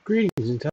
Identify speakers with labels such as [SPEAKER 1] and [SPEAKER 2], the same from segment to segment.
[SPEAKER 1] Greetings and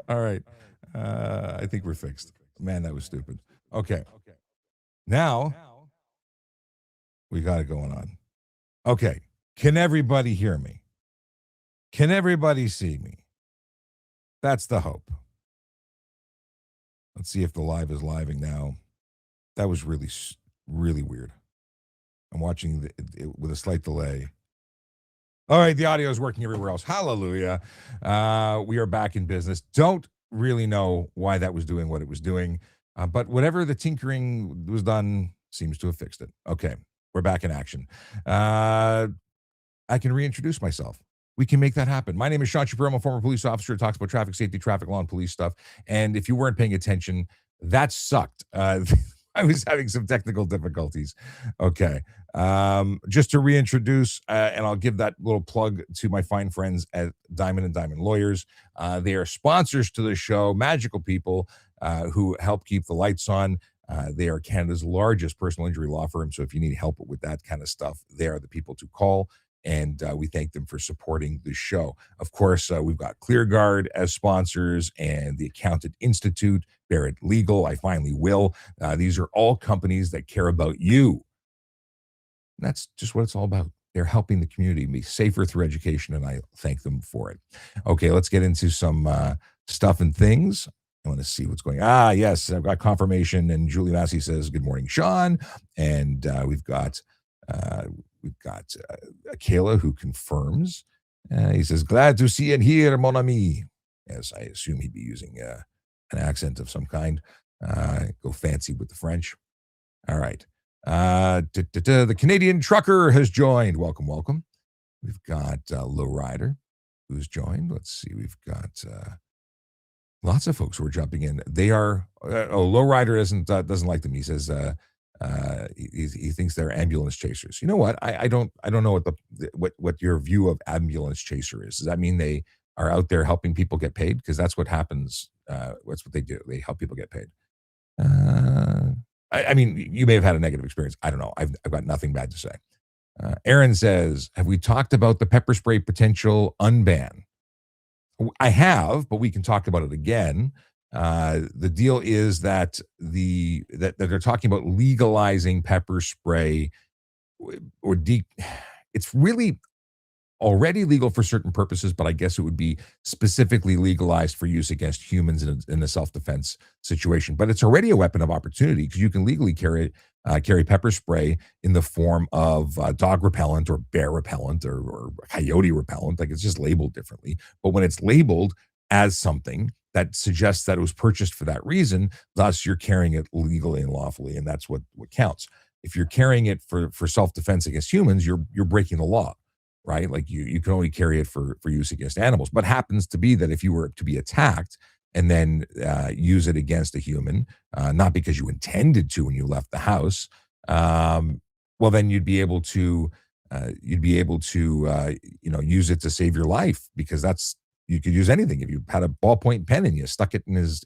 [SPEAKER 2] All right. I think we're fixed. Man, that was stupid. Okay. Now we got it going on. Okay. Can everybody hear me? Can everybody see me? That's the hope. Let's see if the live is living now. That was really weird. I'm watching it with a slight delay. All right, the audio is working everywhere else. Hallelujah. We are back in business. Don't really know why that was doing what it was doing, but whatever the tinkering was done seems to have fixed it. Okay, we're back in action. I can reintroduce myself. We can make that happen. My name is Shapiro. I'm a former police officer who talks about traffic safety, traffic law, and police stuff. And if you weren't paying attention, that sucked. I was having some technical difficulties. Okay. Just to reintroduce, and I'll give that little plug to my fine friends at Diamond and Diamond Lawyers. They are sponsors to the show, magical people who help keep the lights on. They are Canada's largest personal injury law firm. So if you need help with that kind of stuff, they are the people to call. And we thank them for supporting the show. Of course, we've got ClearGuard as sponsors and the Accountant Institute, Barrett Legal, I Finally Will. These are all companies that care about you. And that's just what it's all about. They're helping the community be safer through education, and I thank them for it. Okay, let's get into some stuff and things. I want to see what's going on. Yes, I've got confirmation, and Julie Massey says, good morning, Sean. And we've got Kayla who confirms. He says, glad to see and hear, mon ami. Yes, I assume he'd be using an accent of some kind. Go fancy with the French. All right. The Canadian trucker has joined. Welcome, welcome. We've got Lowrider who's joined. Let's see. We've got lots of folks who are jumping in. They are. Lowrider doesn't like them. He says he thinks they're ambulance chasers. You know what? I don't know what your view of ambulance chaser is. Does that mean they are out there helping people get paid? Because that's what happens. That's what they do. They help people get paid. I mean, you may have had a negative experience. I don't know. I've got nothing bad to say. Aaron says, have we talked about the pepper spray potential unban? I have, but we can talk about it again. The deal is that that they're talking about legalizing pepper spray, it's really already legal for certain purposes, but I guess it would be specifically legalized for use against humans in a self-defense situation. But it's already a weapon of opportunity because you can legally carry pepper spray in the form of dog repellent or bear repellent or coyote repellent. Like it's just labeled differently. But when it's labeled as something that suggests that it was purchased for that reason, thus you're carrying it legally and lawfully, and that's what counts. If you're carrying it for self-defense against humans, you're breaking the law, right? Like you can only carry it for use against animals. But happens to be that if you were to be attacked and then use it against a human, not because you intended to when you left the house, well then you'd be able to use it to save your life because that's you could use anything. If you had a ballpoint pen and you stuck it in his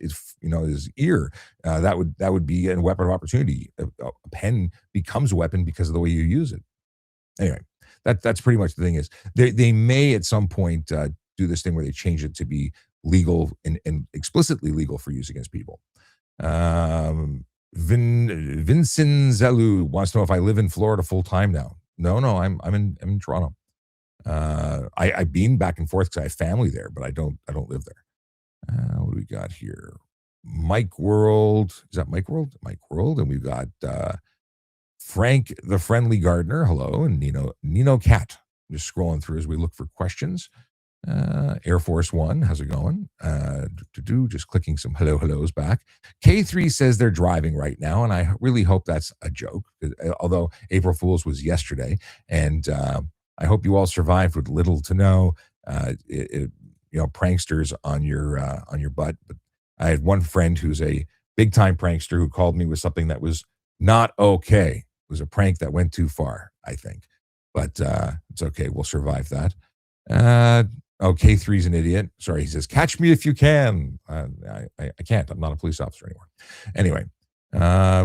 [SPEAKER 2] ear, that would be a weapon of opportunity. A pen becomes a weapon because of the way you use it. Anyway, that's pretty much the thing is they may at some point do this thing where they change it to be legal and explicitly legal for use against people. Vincent Zelu wants to know if I live in Florida full time now. No, I'm in Toronto. I've been back and forth because I have family there, but I don't live there. What do we got here? Mike World. Is that Mike World? Mike World. And we've got Frank the Friendly Gardener. Hello. And Nino Cat. Just scrolling through as we look for questions. Air Force One, how's it going? Just clicking some hellos back. K3 says they're driving right now, and I really hope that's a joke, although April Fool's was yesterday, and I hope you all survived with little to no, pranksters on your butt. But I had one friend who's a big time prankster who called me with something that was not okay. It was a prank that went too far, I think, but it's okay. We'll survive that. K3's an idiot. Sorry, he says, catch me if you can. I can't. I'm not a police officer anymore. Anyway,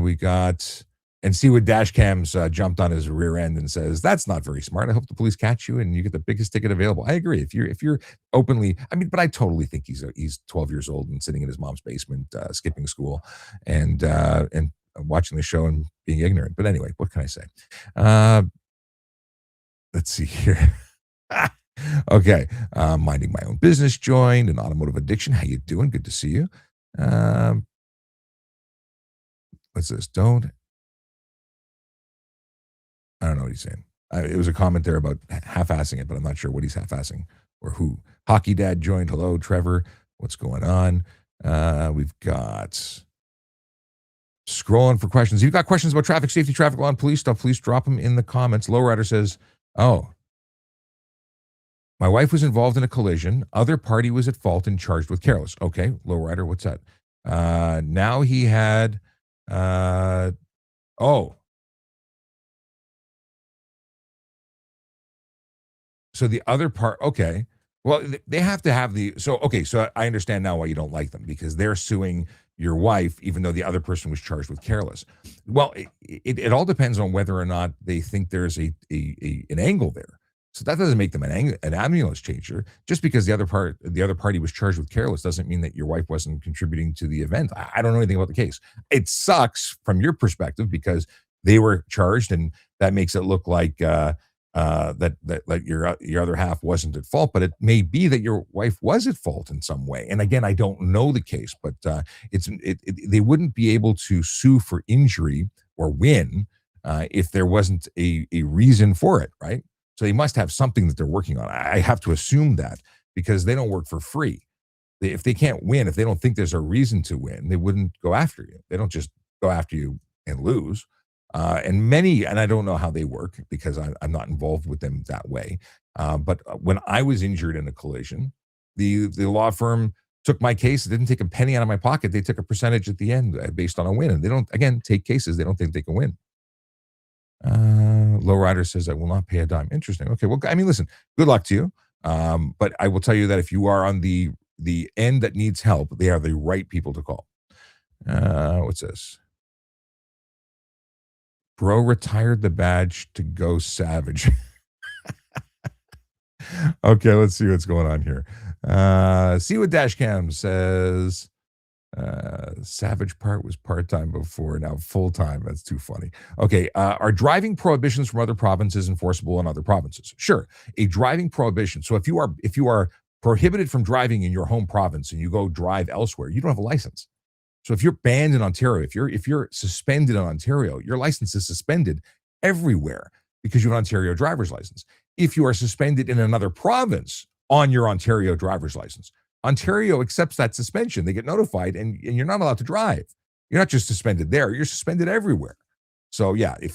[SPEAKER 2] we got, and see what dash cams jumped on his rear end and says, that's not very smart. I hope the police catch you and you get the biggest ticket available. I agree. If you're openly, but I totally think he's 12 years old and sitting in his mom's basement, skipping school and watching the show and being ignorant. But anyway, what can I say? Let's see here. Okay, minding my own business, joined an automotive addiction. How you doing? Good to see you. What's this? I don't know what he's saying. It was a comment there about half-assing it, but I'm not sure what he's half-assing or who. Hockey Dad joined. Hello, Trevor. What's going on? We've got scrolling for questions. If you've got questions about traffic safety, traffic law, and police stuff, please drop them in the comments. Lowrider says, oh, my wife was involved in a collision. Other party was at fault and charged with careless. Okay, lowrider, what's that? Now he had, so the other part, okay. Well, they have to have so I understand now why you don't like them because they're suing your wife, even though the other person was charged with careless. Well, it all depends on whether or not they think there's an angle there. So that doesn't make them an ambulance chaser. Just because the other party was charged with careless doesn't mean that your wife wasn't contributing to the event. I don't know anything about the case. It sucks from your perspective because they were charged, and that makes it look like that your other half wasn't at fault. But it may be that your wife was at fault in some way. And again, I don't know the case, but they wouldn't be able to sue for injury or win if there wasn't a reason for it, right? So they must have something that they're working on. I have to assume that because they don't work for free. If they can't win, if they don't think there's a reason to win, they wouldn't go after you. They don't just go after you and lose. And I don't know how they work because I'm not involved with them that way. But when I was injured in a collision, the law firm took my case. It didn't take a penny out of my pocket. They took a percentage at the end based on a win. And they don't, again, take cases. They don't think they can win. Lowrider says, I will not pay a dime. Interesting. Okay. Well, listen, good luck to you. But I will tell you that if you are on the end that needs help, they are the right people to call. What's this? Bro retired the badge to go savage. Okay, let's see what's going on here. See what Dashcam says. Savage part was part-time before, now full-time. That's too funny. Okay, are driving prohibitions from other provinces enforceable in other provinces? Sure. A driving prohibition. So if you are prohibited from driving in your home province and you go drive elsewhere, you don't have a license. So if you're banned in Ontario, if you're suspended in Ontario, your license is suspended everywhere because you have an Ontario driver's license. If you are suspended in another province on your Ontario driver's license, Ontario accepts that suspension. They get notified, and you're not allowed to drive. You're not just suspended there; you're suspended everywhere. So yeah, if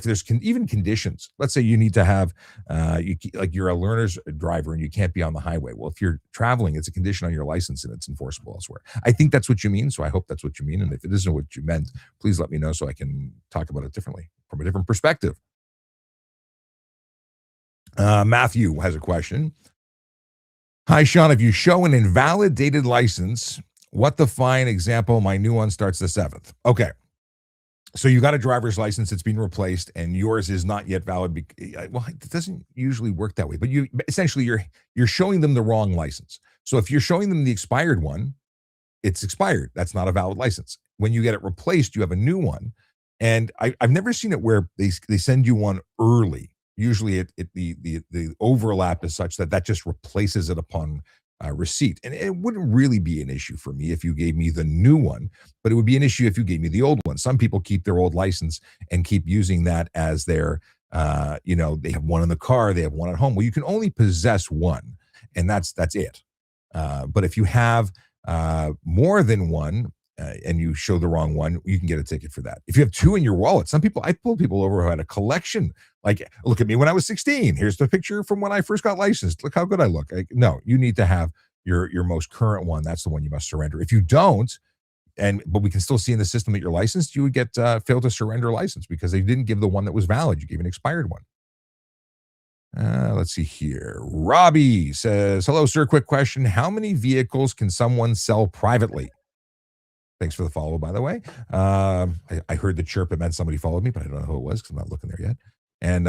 [SPEAKER 2] there's even conditions, let's say you need to have like you're a learner's driver and you can't be on the highway. Well, if you're traveling, it's a condition on your license and it's enforceable elsewhere. I think that's what you mean, so I hope that's what you mean. And if it isn't what you meant, please let me know so I can talk about it differently from a different perspective. Matthew has a question. Hi, Sean. If you show an invalidated license, what the fine? Example, my new one starts the 7th. Okay. So you got a driver's license that's been replaced and yours is not yet valid. Well, it doesn't usually work that way, but you essentially you're showing them the wrong license. So if you're showing them the expired one, it's expired. That's not a valid license. When you get it replaced, you have a new one. And I've never seen it where they send you one early. Usually, the overlap is such that that just replaces it upon receipt, and it wouldn't really be an issue for me if you gave me the new one, but it would be an issue if you gave me the old one. Some people keep their old license and keep using that as their, they have one in the car, they have one at home. Well, you can only possess one, and that's it. But if you have more than one and you show the wrong one, you can get a ticket for that. If you have two in your wallet, I pulled people over who had a collection. Like, look at me when I was 16. Here's the picture from when I first got licensed. Look how good I look. No, you need to have your most current one. That's the one you must surrender. If you don't, but we can still see in the system that you're licensed, you would get failed to surrender license because they didn't give the one that was valid. You gave an expired one. Let's see here. Robbie says, hello, sir. Quick question. How many vehicles can someone sell privately? Thanks for the follow, by the way. I heard the chirp. It meant somebody followed me, but I don't know who it was because I'm not looking there yet. And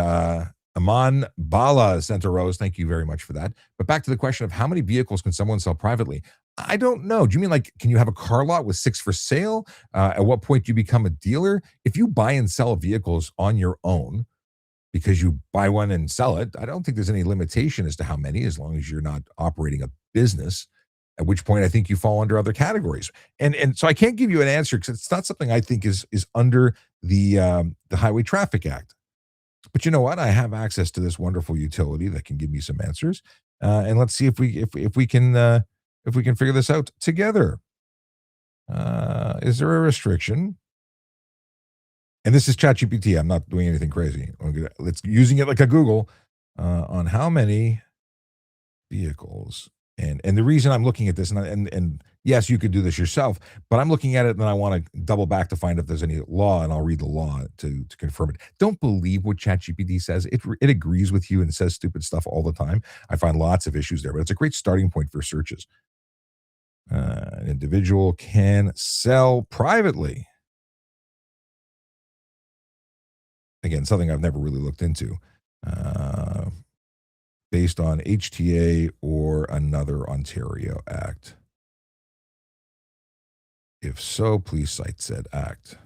[SPEAKER 2] Aman Bala sent a rose. Thank you very much for that. But back to the question of how many vehicles can someone sell privately? I don't know. Do you mean like, can you have a car lot with 6 for sale? At what point do you become a dealer? If you buy and sell vehicles on your own, because you buy one and sell it, I don't think there's any limitation as to how many, as long as you're not operating a business, at which point I think you fall under other categories. And so I can't give you an answer because it's not something I think is under the Highway Traffic Act. But you know what? I have access to this wonderful utility that can give me some answers. And let's see if we can figure this out together. Is there a restriction? And this is ChatGPT. I'm not doing anything crazy. Let's using it like a Google on how many vehicles. And the reason I'm looking at this, and yes, you could do this yourself, but I'm looking at it and I want to double back to find if there's any law, and I'll read the law to confirm it. Don't believe what ChatGPT says. It agrees with you and says stupid stuff all the time. I find lots of issues there, but it's a great starting point for searches. An individual can sell privately. Again, something I've never really looked into. Based on HTA or another Ontario Act. If so, please cite said act.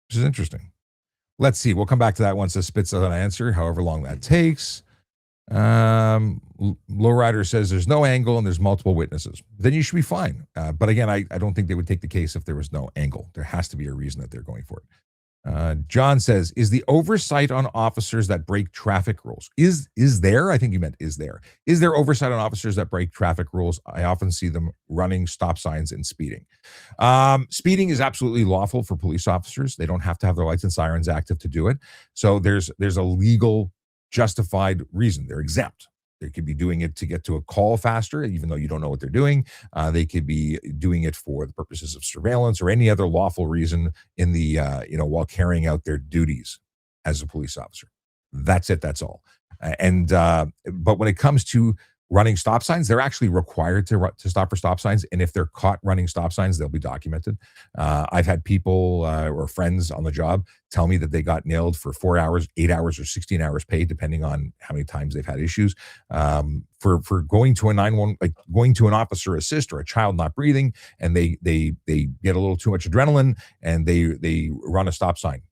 [SPEAKER 2] Which is interesting. Let's see. We'll come back to that once it spits out an answer, however long that takes. Lowrider says there's no angle and there's multiple witnesses. Then you should be fine. But again, I don't think they would take the case if there was no angle. There has to be a reason that they're going for it. John says, is the oversight on officers that break traffic rules? Is there? I think you meant is there. Is there oversight on officers that break traffic rules? I often see them running stop signs and speeding. Speeding is absolutely lawful for police officers. They don't have to have their lights and sirens active to do it. So there's a legal justified reason. They're exempt. They could be doing it to get to a call faster, even though you don't know what they're doing. They could be doing it for the purposes of surveillance or any other lawful reason in the, while carrying out their duties as a police officer. That's it. That's all. But when it comes to running stop signs, they're actually required to stop for stop signs, and if they're caught running stop signs, they'll be documented. I've had people or friends on the job tell me that they got nailed for 4 hours, 8 hours, or 16 hours paid, depending on how many times they've had issues. For going to a 911, like going to an officer assist or a child not breathing, and they get a little too much adrenaline and they run a stop sign.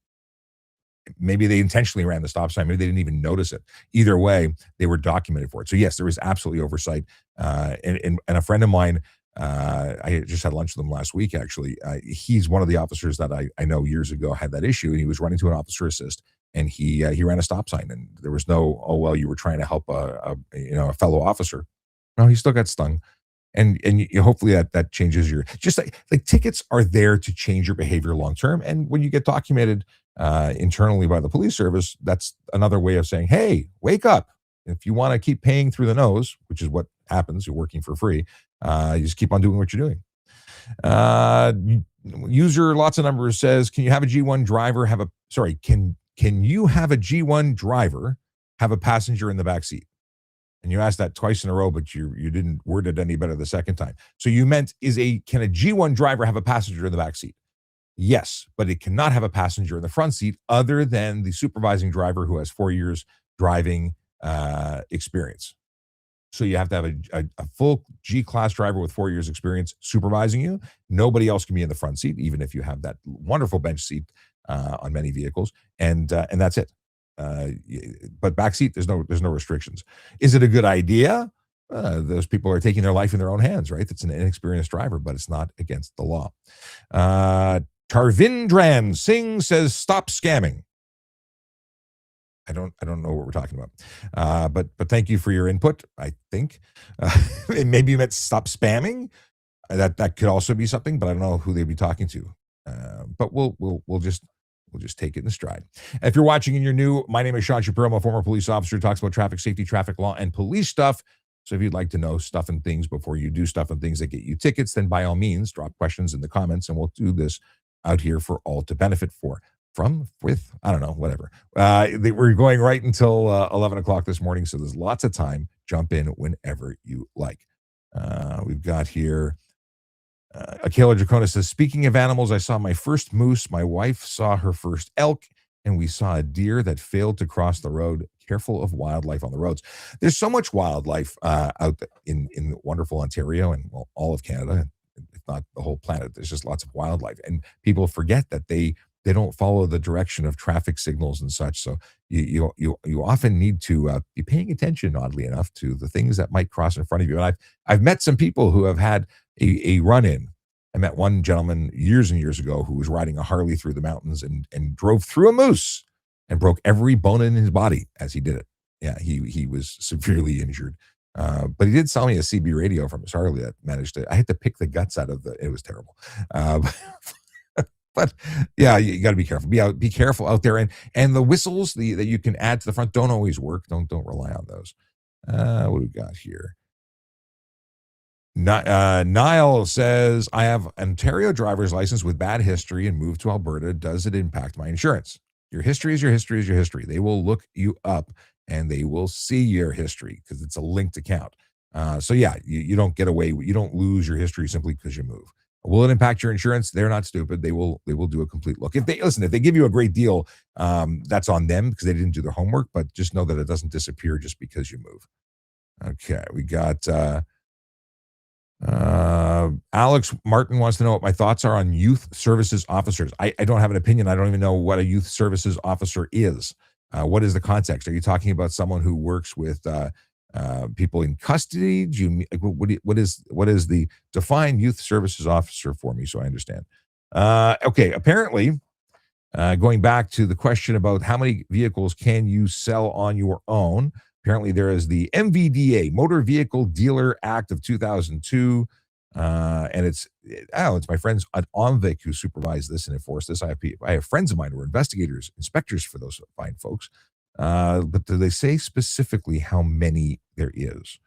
[SPEAKER 2] Maybe they intentionally ran the stop sign. Maybe they didn't even notice it. Either way, they were documented for it. So yes, there was absolutely oversight. And a friend of mine, I just had lunch with him last week. Actually, he's one of the officers that I know years ago had that issue, and he was running to an officer assist, and he ran a stop sign, and there was no, oh well, you were trying to help a fellow officer. No, he still got stung, and hopefully that changes your, just like tickets are there to change your behavior long term, and when you get documented internally by the police service, that's another way of saying, hey, wake up. If you want to keep paying through the nose, which is what happens, you're working for free, you just keep on doing what you're doing. uh User lots of numbers says, can you have a G1 driver have a sorry can you have a G1 driver have a passenger in the back seat? And you asked that twice in a row, but you didn't word it any better the second time. So you meant, can a G1 driver have a passenger in the back seat? Yes, but it cannot have a passenger in the front seat other than the supervising driver who has 4 years driving experience. So you have to have a full G class driver with 4 years experience supervising you. Nobody else can be in the front seat, even if you have that wonderful bench seat on many vehicles, and that's it. But backseat, there's no restrictions. Is it a good idea? Those people are taking their life in their own hands, right? It's an inexperienced driver, but it's not against the law. Tarvindran Singh says, "Stop scamming." I don't know what we're talking about, but thank you for your input. I think maybe you meant stop spamming. That could also be something, but I don't know who they'd be talking to. But we'll just take it in stride. If you're watching and you're new, my name is Sean Shapiro. I'm a former police officer who talks about traffic safety, traffic law, and police stuff. So if you'd like to know stuff and things before you do stuff and things that get you tickets, then by all means, drop questions in the comments, and we'll do this out here for all to benefit with, I don't know, whatever. We're going right until 11 o'clock this morning, so there's lots of time. Jump in whenever you like. We've got here, Akela Dracona says, speaking of animals, I saw my first moose. My wife saw her first elk, and we saw a deer that failed to cross the road. Careful of wildlife on the roads. There's so much wildlife out in wonderful Ontario and, well, all of Canada, if not the whole planet. There's just lots of wildlife, and people forget that they don't follow the direction of traffic signals and such. So you often need to be paying attention, oddly enough, to the things that might cross in front of you. And I've met some people who have had a run-in. I met one gentleman years and years ago who was riding a Harley through the mountains and drove through a moose and broke every bone in his body as he did it. Yeah, he was severely injured. But he did sell me a CB radio from his Harley that managed to, I had to pick the guts out of it was terrible. But yeah, you got to be careful. Be careful out there, and the whistles that you can add to the front don't always work. Don't rely on those. What do we got here? Niall says, I have Ontario driver's license with bad history and moved to Alberta. Does it impact my insurance? Your history is your history is your history. They will look you up and they will see your history because it's a linked account. So yeah, you don't get away. You don't lose your history simply because you move. Will it impact your insurance? They're not stupid. They will do a complete look. If they give you a great deal, that's on them because they didn't do their homework. But just know that it doesn't disappear just because you move. Okay, we got Alex Martin wants to know what my thoughts are on youth services officers. I don't have an opinion. I don't even know what a youth services officer is. What is the context? Are you talking about someone who works with people in custody? Do you what is the define youth services officer for me so I understand? Okay, apparently, going back to the question about how many vehicles can you sell on your own. Apparently, there is the MVDA, Motor Vehicle Dealer Act of 2002, and it's my friends at OMVIC who supervise this and enforce this. I have friends of mine who are investigators, inspectors for those fine folks. But do they say specifically how many there is?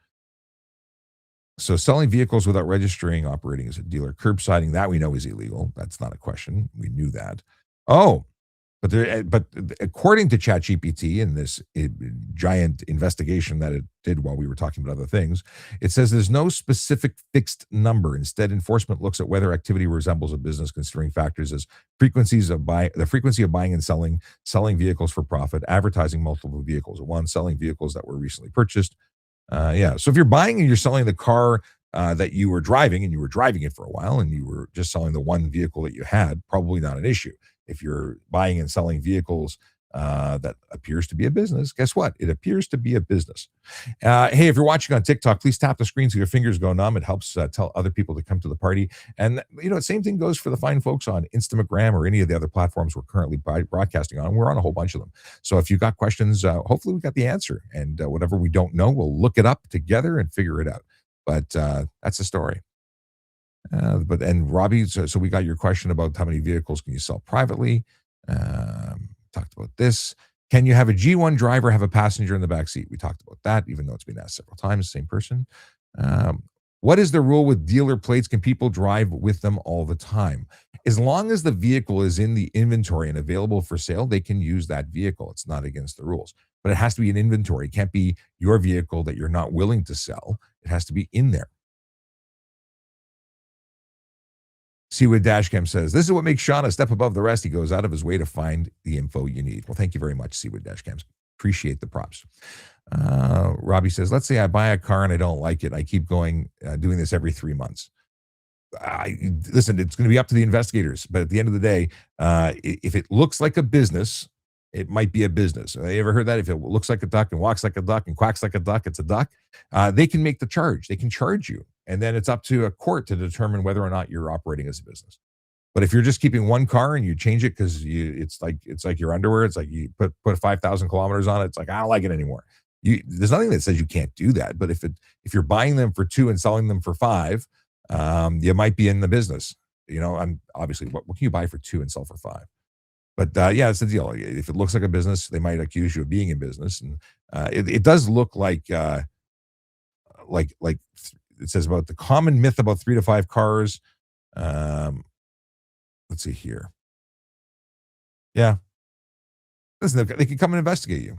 [SPEAKER 2] So selling vehicles without registering, operating as a dealer, curbsiding, that we know is illegal. That's not a question. We knew that. Oh, But according to ChatGPT in this giant investigation that it did while we were talking about other things, it says there's no specific fixed number. Instead, enforcement looks at whether activity resembles a business, considering factors as the frequency of buying and selling vehicles for profit, advertising multiple vehicles at once, selling vehicles that were recently purchased. Yeah. So if you're buying and you're selling the car that you were driving and you were driving it for a while and you were just selling the one vehicle that you had, probably not an issue. If you're buying and selling vehicles that appears to be a business, guess what? It appears to be a business. Hey, if you're watching on TikTok, please tap the screen so your fingers go numb. It helps tell other people to come to the party. And, same thing goes for the fine folks on Instagram or any of the other platforms we're currently broadcasting on. We're on a whole bunch of them. So if you've got questions, hopefully we got the answer. And whatever we don't know, we'll look it up together and figure it out. But that's the story. And Robbie, so we got your question about how many vehicles can you sell privately. Talked about this. Can you have a G1 driver have a passenger in the back seat? We talked about that, even though it's been asked several times, same person. What is the rule with dealer plates? Can people drive with them all the time? As long as the vehicle is in the inventory and available for sale, they can use that vehicle. It's not against the rules, but it has to be an inventory. It can't be your vehicle that you're not willing to sell. It has to be in there. Seawood Dashcam says, this is what makes Sean a step above the rest. He goes out of his way to find the info you need. Well, thank you very much, Seawood Dashcams. Appreciate the props. Robbie says, let's say I buy a car and I don't like it. I keep doing this every 3 months. Listen, it's going to be up to the investigators. But at the end of the day, if it looks like a business, it might be a business. Have you ever heard that? If it looks like a duck and walks like a duck and quacks like a duck, it's a duck. They can make the charge. They can charge you. And then it's up to a court to determine whether or not you're operating as a business. But if you're just keeping one car and you change it because it's like your underwear. It's like you put 5,000 kilometers on it. It's like, I don't like it anymore. There's nothing that says you can't do that. But if you're buying them for 2 and selling them for 5, you might be in the business. I'm obviously what can you buy for 2 and sell for 5? But yeah, it's the deal. If it looks like a business, they might accuse you of being in business, and it does look like it says about the common myth about 3 to 5 cars. Um, let's see here. Yeah, listen, they can come and investigate you.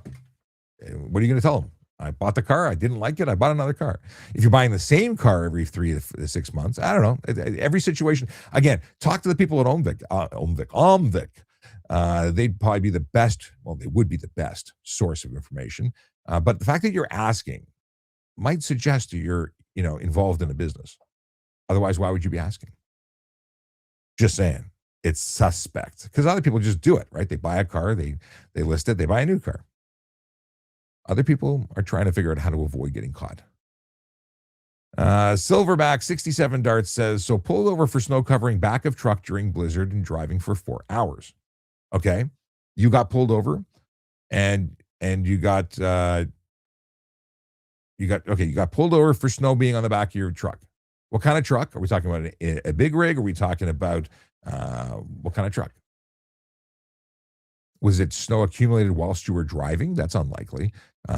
[SPEAKER 2] What are you going to tell them? I bought the car. I didn't like it. I bought another car. If you're buying the same car every 3 to 6 months, I don't know. Every situation. Again, talk to the people at Omvic. They'd probably be the best. Well, they would be the best source of information. But the fact that you're asking might suggest that you're, involved in a business. Otherwise, why would you be asking? Just saying. It's suspect because other people just do it, right? They buy a car, they list it, they buy a new car. Other people are trying to figure out how to avoid getting caught. Silverback 67 Darts says, so pulled over for snow covering back of truck during blizzard and driving for 4 hours. Okay. You got pulled over and you got pulled over for snow being on the back of your truck. What kind of truck? Are we talking about a big rig? Are we talking about what kind of truck? Was it snow accumulated whilst you were driving? That's unlikely.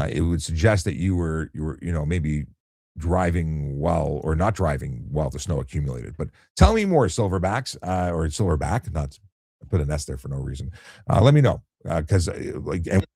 [SPEAKER 2] It would suggest that you were, maybe driving while or not driving while the snow accumulated. But tell me more, Silverbacks or Silverback. Not put an S there for no reason. Let me know because and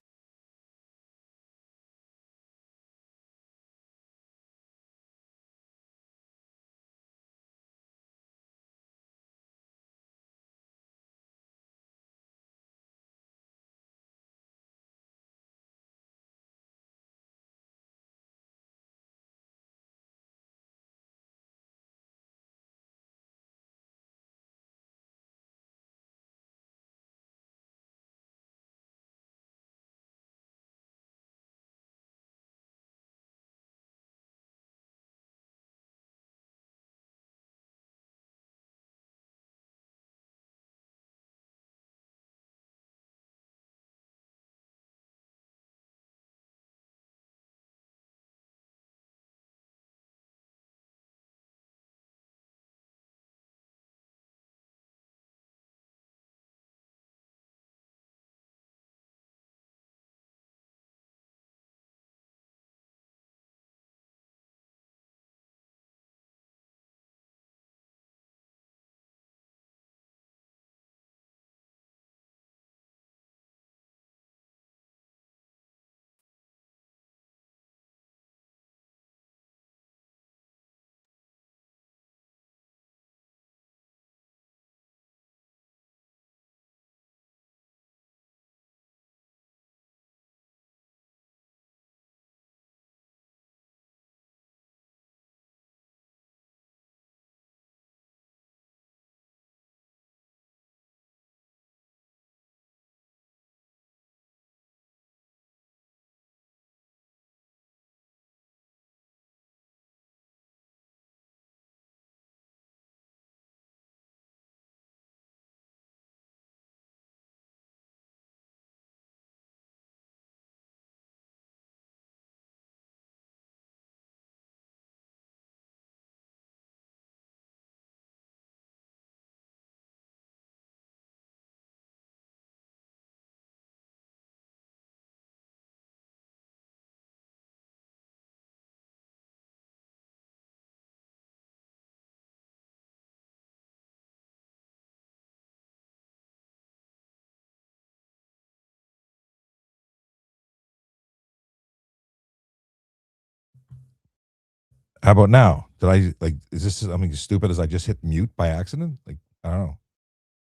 [SPEAKER 2] How about now? Did I like? Is this something as stupid as I just hit mute by accident? Like I don't know.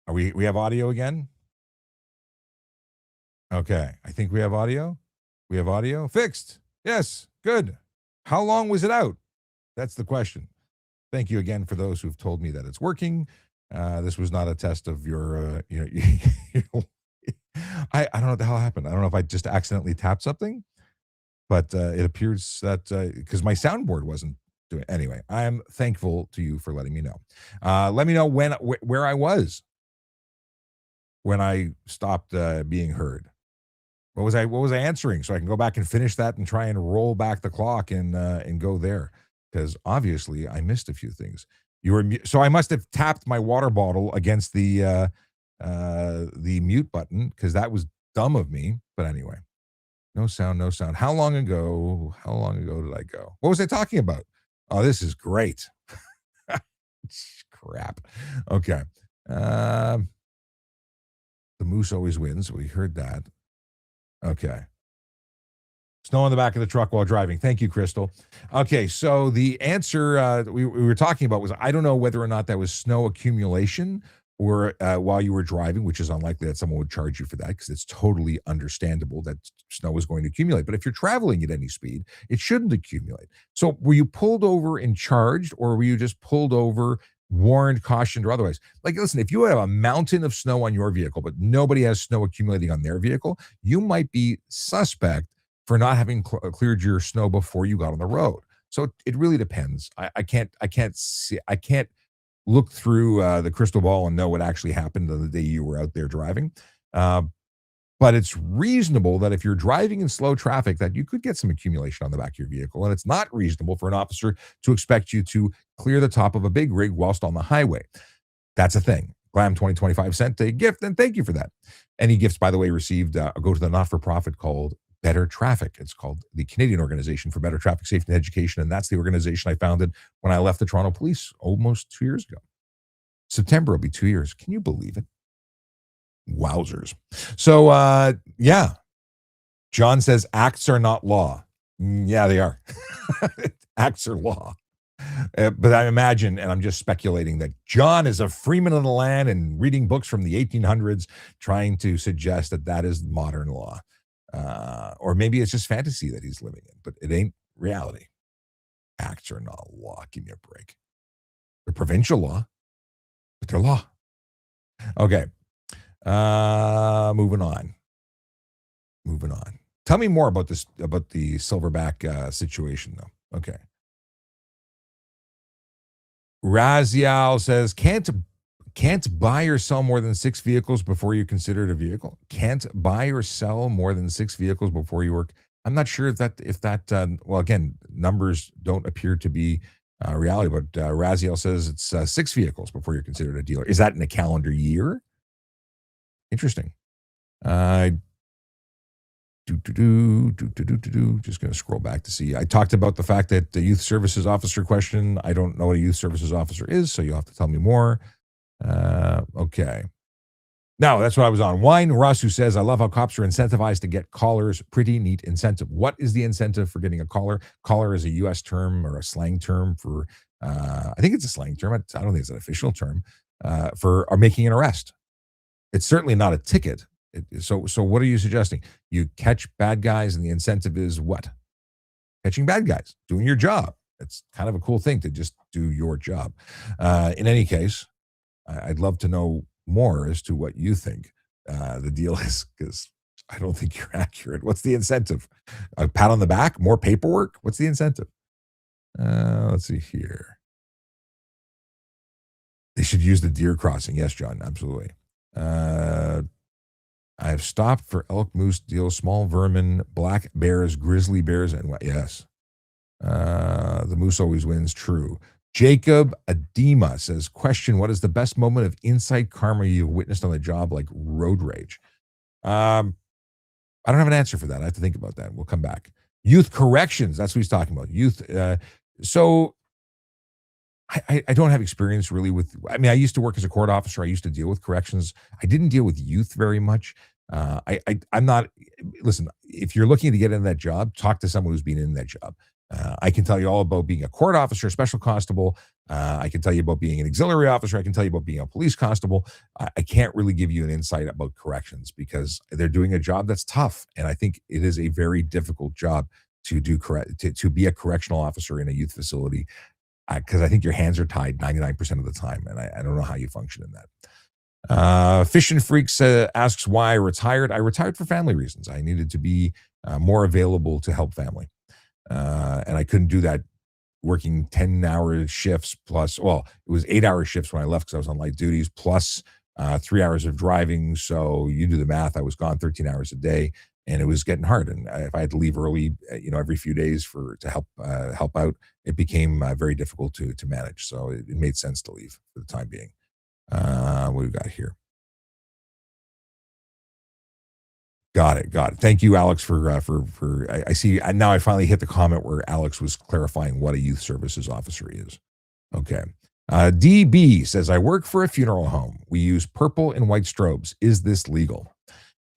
[SPEAKER 2] Are we have audio again? Okay, I think we have audio. We have audio fixed. Yes, good. How long was it out? That's the question. Thank you again for those who've told me that it's working. This was not a test of your, I don't know what the hell happened. I don't know if I just accidentally tapped something, but it appears that because my soundboard wasn't doing anyway. I am thankful to you for letting me know. Let me know where I was when I stopped being heard. What was I answering? So I can go back and finish that and try and roll back the clock and go there. Because obviously I missed a few things. So I must have tapped my water bottle against the mute button because that was dumb of me. But anyway, no sound, no sound. How long ago? How long ago did I go? What was I talking about? Oh, this is great. Crap. Okay. The moose always wins. We heard that. Okay. Snow on the back of the truck while driving. Thank you, Crystal. Okay, so the answer we were talking about was I don't know whether or not that was snow accumulation or while you were driving, which is unlikely that someone would charge you for that because it's totally understandable that snow is going to accumulate. But if you're traveling at any speed, it shouldn't accumulate. So were you pulled over and charged, or were you just pulled over, warned, cautioned, or otherwise? Like, listen, if you have a mountain of snow on your vehicle, but nobody has snow accumulating on their vehicle, you might be suspect for not having cleared your snow before you got on the road. So it really depends. I can't look through the crystal ball and know what actually happened on the day you were out there driving. Uh, but it's reasonable that if you're driving in slow traffic, that you could get some accumulation on the back of your vehicle. And it's not reasonable for an officer to expect you to clear the top of a big rig whilst on the highway. That's a thing. Glam 2025 sent a gift, and thank you for that. Any gifts, by the way, received go to the not-for-profit called Better Traffic. It's called the Canadian Organization for Better Traffic Safety and Education, and that's the organization I founded when I left the Toronto Police almost 2 years ago. September will be 2 years. Can you believe it? Wowzers. So, yeah. John says acts are not law. Yeah, they are. Acts are law. But I imagine, and I'm just speculating, that John is a freeman of the land and reading books from the 1800s, trying to suggest that that is modern law. Or maybe it's just fantasy that he's living in, but it ain't reality. Acts are not law. Give me a break. They're provincial law, but they're law. Okay. Moving on. Moving on. Tell me more about this, about the silverback situation, though. Okay. Raziel says, can't buy or sell more than 6 vehicles before you consider it a vehicle. Can't buy or sell more than 6 vehicles before you work. I'm not sure if that well, again, numbers don't appear to be reality, but Raziel says it's 6 vehicles before you're considered a dealer. Is that in a calendar year? Interesting. Just going to scroll back to see. I talked about the fact that the youth services officer question. I don't know what a youth services officer is, so you'll have to tell me more. Okay. Now, that's what I was on. Wine Russ, who says, I love how cops are incentivized to get callers. Pretty neat incentive. What is the incentive for getting a caller? Caller is a U.S. term or a slang term for, I think it's a slang term. I don't think it's an official term for making an arrest. It's certainly not a ticket. So what are you suggesting? You catch bad guys and the incentive is what? Catching bad guys, doing your job. It's kind of a cool thing to just do your job. In any case, I'd love to know more as to what you think the deal is, because I don't think you're accurate. What's the incentive? A pat on the back? More paperwork? What's the incentive? Let's see here. They should use the deer crossing. Yes, John, absolutely. I have stopped for elk, moose, deer, small vermin, black bears, grizzly bears, and yes. The moose always wins. True. Jacob Adema says, question, what is the best moment of insight karma you've witnessed on the job, like road rage? I don't have an answer for that. I have to think about that. We'll come back. Youth corrections. That's what he's talking about. Youth. So I don't have experience really with, I mean, I used to work as a court officer. I used to deal with corrections. I didn't deal with youth very much. I'm not, listen, if you're looking to get in that job, talk to someone who's been in that job. I can tell you all about being a court officer, special constable. I can tell you about being an auxiliary officer. I can tell you about being a police constable. I can't really give you an insight about corrections because they're doing a job that's tough, and I think it is a very difficult job to do correct to be a correctional officer in a youth facility because I think your hands are tied 99% of the time, and I don't know how you function in that. Fish and Freaks asks why I retired. I retired for family reasons. I needed to be more available to help family, and I couldn't do that working 10-hour shifts plus. Well, it was 8-hour shifts when I left because I was on light duties plus 3 hours of driving. So you do the math. I was gone 13 hours a day, and it was getting hard. And if I had to leave early, every few days for to help out, it became very difficult to manage. So it made sense to leave for the time being. What we got here? Got it. Got it. Thank you, Alex, for. I see now. I finally hit the comment where Alex was clarifying what a youth services officer is. Okay. DB says I work for a funeral home. We use purple and white strobes. Is this legal?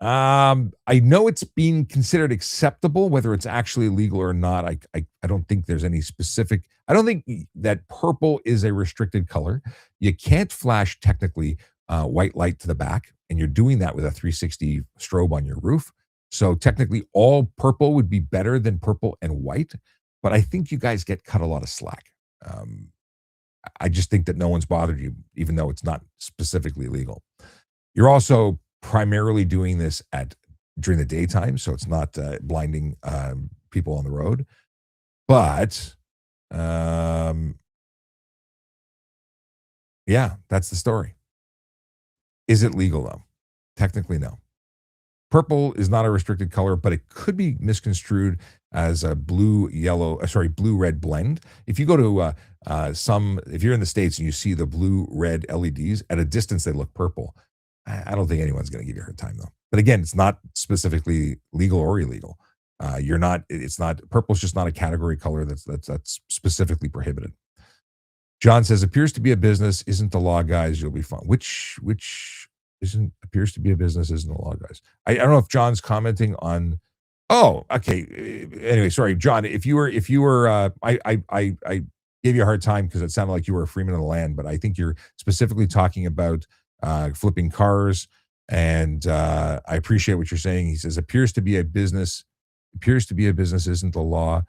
[SPEAKER 2] I know it's being considered acceptable. Whether it's actually legal or not, I don't think there's any specific. I don't think that purple is a restricted color. You can't flash technically white light to the back, and you're doing that with a 360 strobe on your roof. So technically, all purple would be better than purple and white. But I think you guys get cut a lot of slack. Um, I just think that no one's bothered you, even though it's not specifically legal. You're also primarily doing this at during the daytime, so it's not blinding people on the road. But um, yeah, that's the story. Is it legal though? Technically, no. Purple is not a restricted color, but it could be misconstrued as a blue red blend. If you go to if you're in the States and you see the blue red LEDs at a distance, they look purple. I don't think anyone's going to give you a hard time though. But again, it's not specifically legal or illegal. You're not. It's not. Purple's just not a category color that's specifically prohibited. John says appears to be a business, isn't the law, guys. You'll be fine. Which isn't appears to be a business, isn't the law, guys. I don't know if John's commenting on. Oh, okay. Anyway, sorry, John. If you were, I gave you a hard time because it sounded like you were a freeman of the land, but I think you're specifically talking about flipping cars. And I appreciate what you're saying. He says appears to be a business, isn't the law.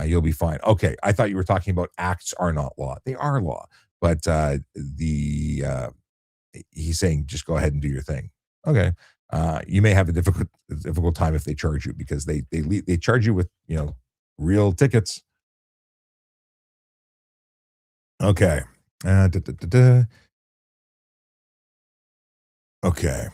[SPEAKER 2] You'll be fine. Okay, I thought you were talking about acts are not law. They are law, but the he's saying just go ahead and do your thing. Okay, you may have a difficult time if they charge you because they charge you with real tickets. Okay, da, da, da, da. Okay.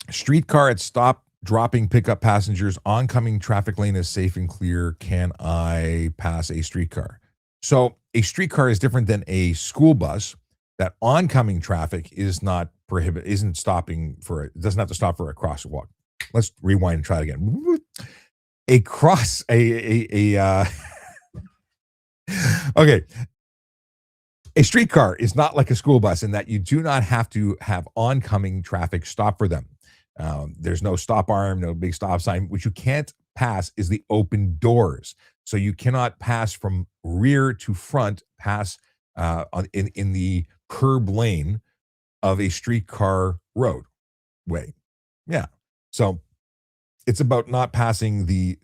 [SPEAKER 2] Streetcar at stop dropping pickup passengers. Oncoming traffic lane is safe and clear. Can I pass a streetcar? So a streetcar is different than a school bus. That oncoming traffic is not isn't stopping for it doesn't have to stop for a crosswalk. Let's rewind and try it again. A cross a okay. A streetcar is not like a school bus in that you do not have to have oncoming traffic stop for them. There's no stop arm, no big stop sign. What you can't pass is the open doors. So you cannot pass from rear to front, pass in the curb lane of a streetcar roadway. Yeah. So it's about not passing the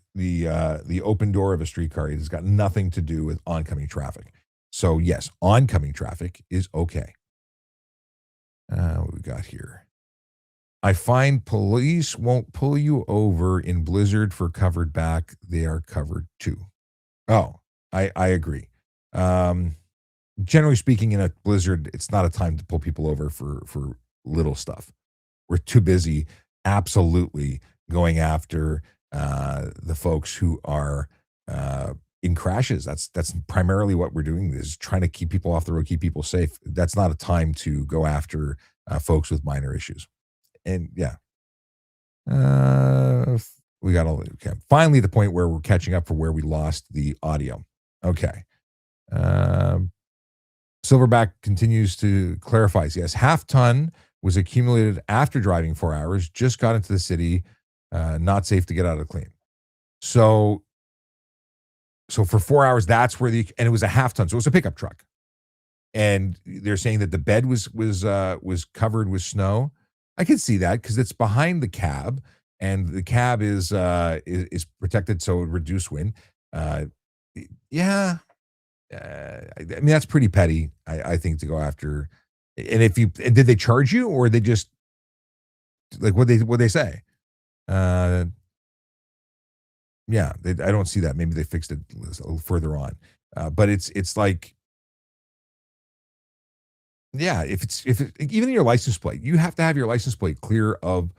[SPEAKER 2] open door of a streetcar. It's got nothing to do with oncoming traffic. So yes, oncoming traffic is okay. What we got here? I find police won't pull you over in blizzard for covered back. They are covered too. Oh, I agree. Um, Generally speaking, in a blizzard, it's not a time to pull people over for little stuff. We're too busy, absolutely, going after the folks who are in crashes. That's primarily what we're doing is trying to keep people off the road, keep people safe. That's not a time to go after folks with minor issues. And yeah, we got all okay. Finally, the point where we're catching up for where we lost the audio. Okay. Um, Silverback continues to clarify. Yes, half ton was accumulated after driving 4 hours. Just got into the city. Not safe to get out of clean. So So for 4 hours, that's where and it was a half ton, so it was a pickup truck. And they're saying that the bed was covered with snow. I can see that because it's behind the cab, and the cab is protected so it would reduce wind. Uh, yeah, I mean that's pretty petty. I think to go after. And if you and did they charge you or they just like what they say? Uh, yeah, I don't see that. Maybe they fixed it a little further on. But it's like yeah, if it, even your license plate, you have to have your license plate clear of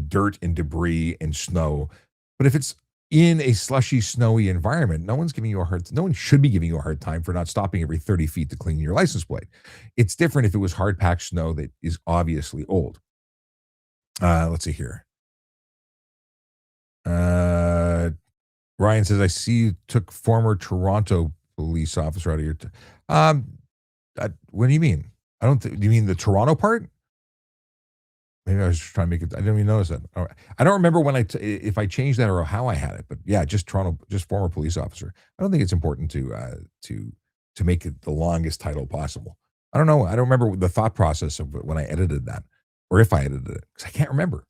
[SPEAKER 2] dirt and debris and snow. But if it's in a slushy, snowy environment, no one should be giving you a hard time for not stopping every 30 feet to clean your license plate. It's different if it was hard packed snow that is obviously old. Let's see here. Uh, Ryan says, I see you took former Toronto police officer out of your. Um, what do you mean? I don't. Do you mean the Toronto part? Maybe I was just trying to make it. I didn't even notice that. All right. I don't remember when if I changed that or how I had it, but yeah, just Toronto, just former police officer. I don't think it's important to make it the longest title possible. I don't know. I don't remember the thought process of when I edited that, or if I edited it, because I can't remember.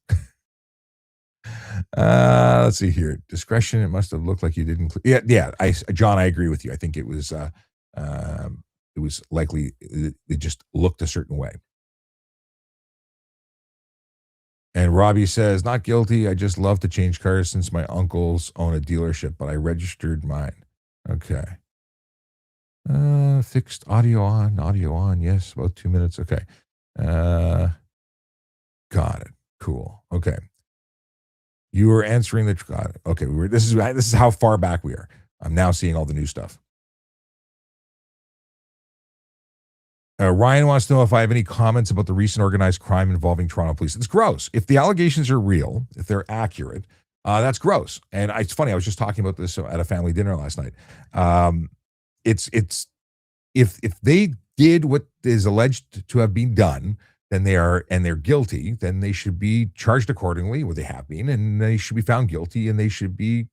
[SPEAKER 2] Let's see here. Discretion. It must have looked like you didn't. Yeah. John, I agree with you. I think it was likely it just looked a certain way. And Robbie says, not guilty. I just love to change cars since my uncles own a dealership, but I registered mine. Okay. Fixed audio on, audio on. Yes, about 2 minutes. Okay. Uh, got it. Cool. Okay. You were answering the. Got it. Okay. This is how far back we are. I'm now seeing all the new stuff. Ryan wants to know if I have any comments about the recent organized crime involving Toronto police. It's gross. If the allegations are real, if they're accurate, that's gross. And it's funny. I was just talking about this at a family dinner last night. It's if they did what is alleged to have been done, then they're guilty. Then they should be charged accordingly, what they have been, and they should be found guilty, and they should be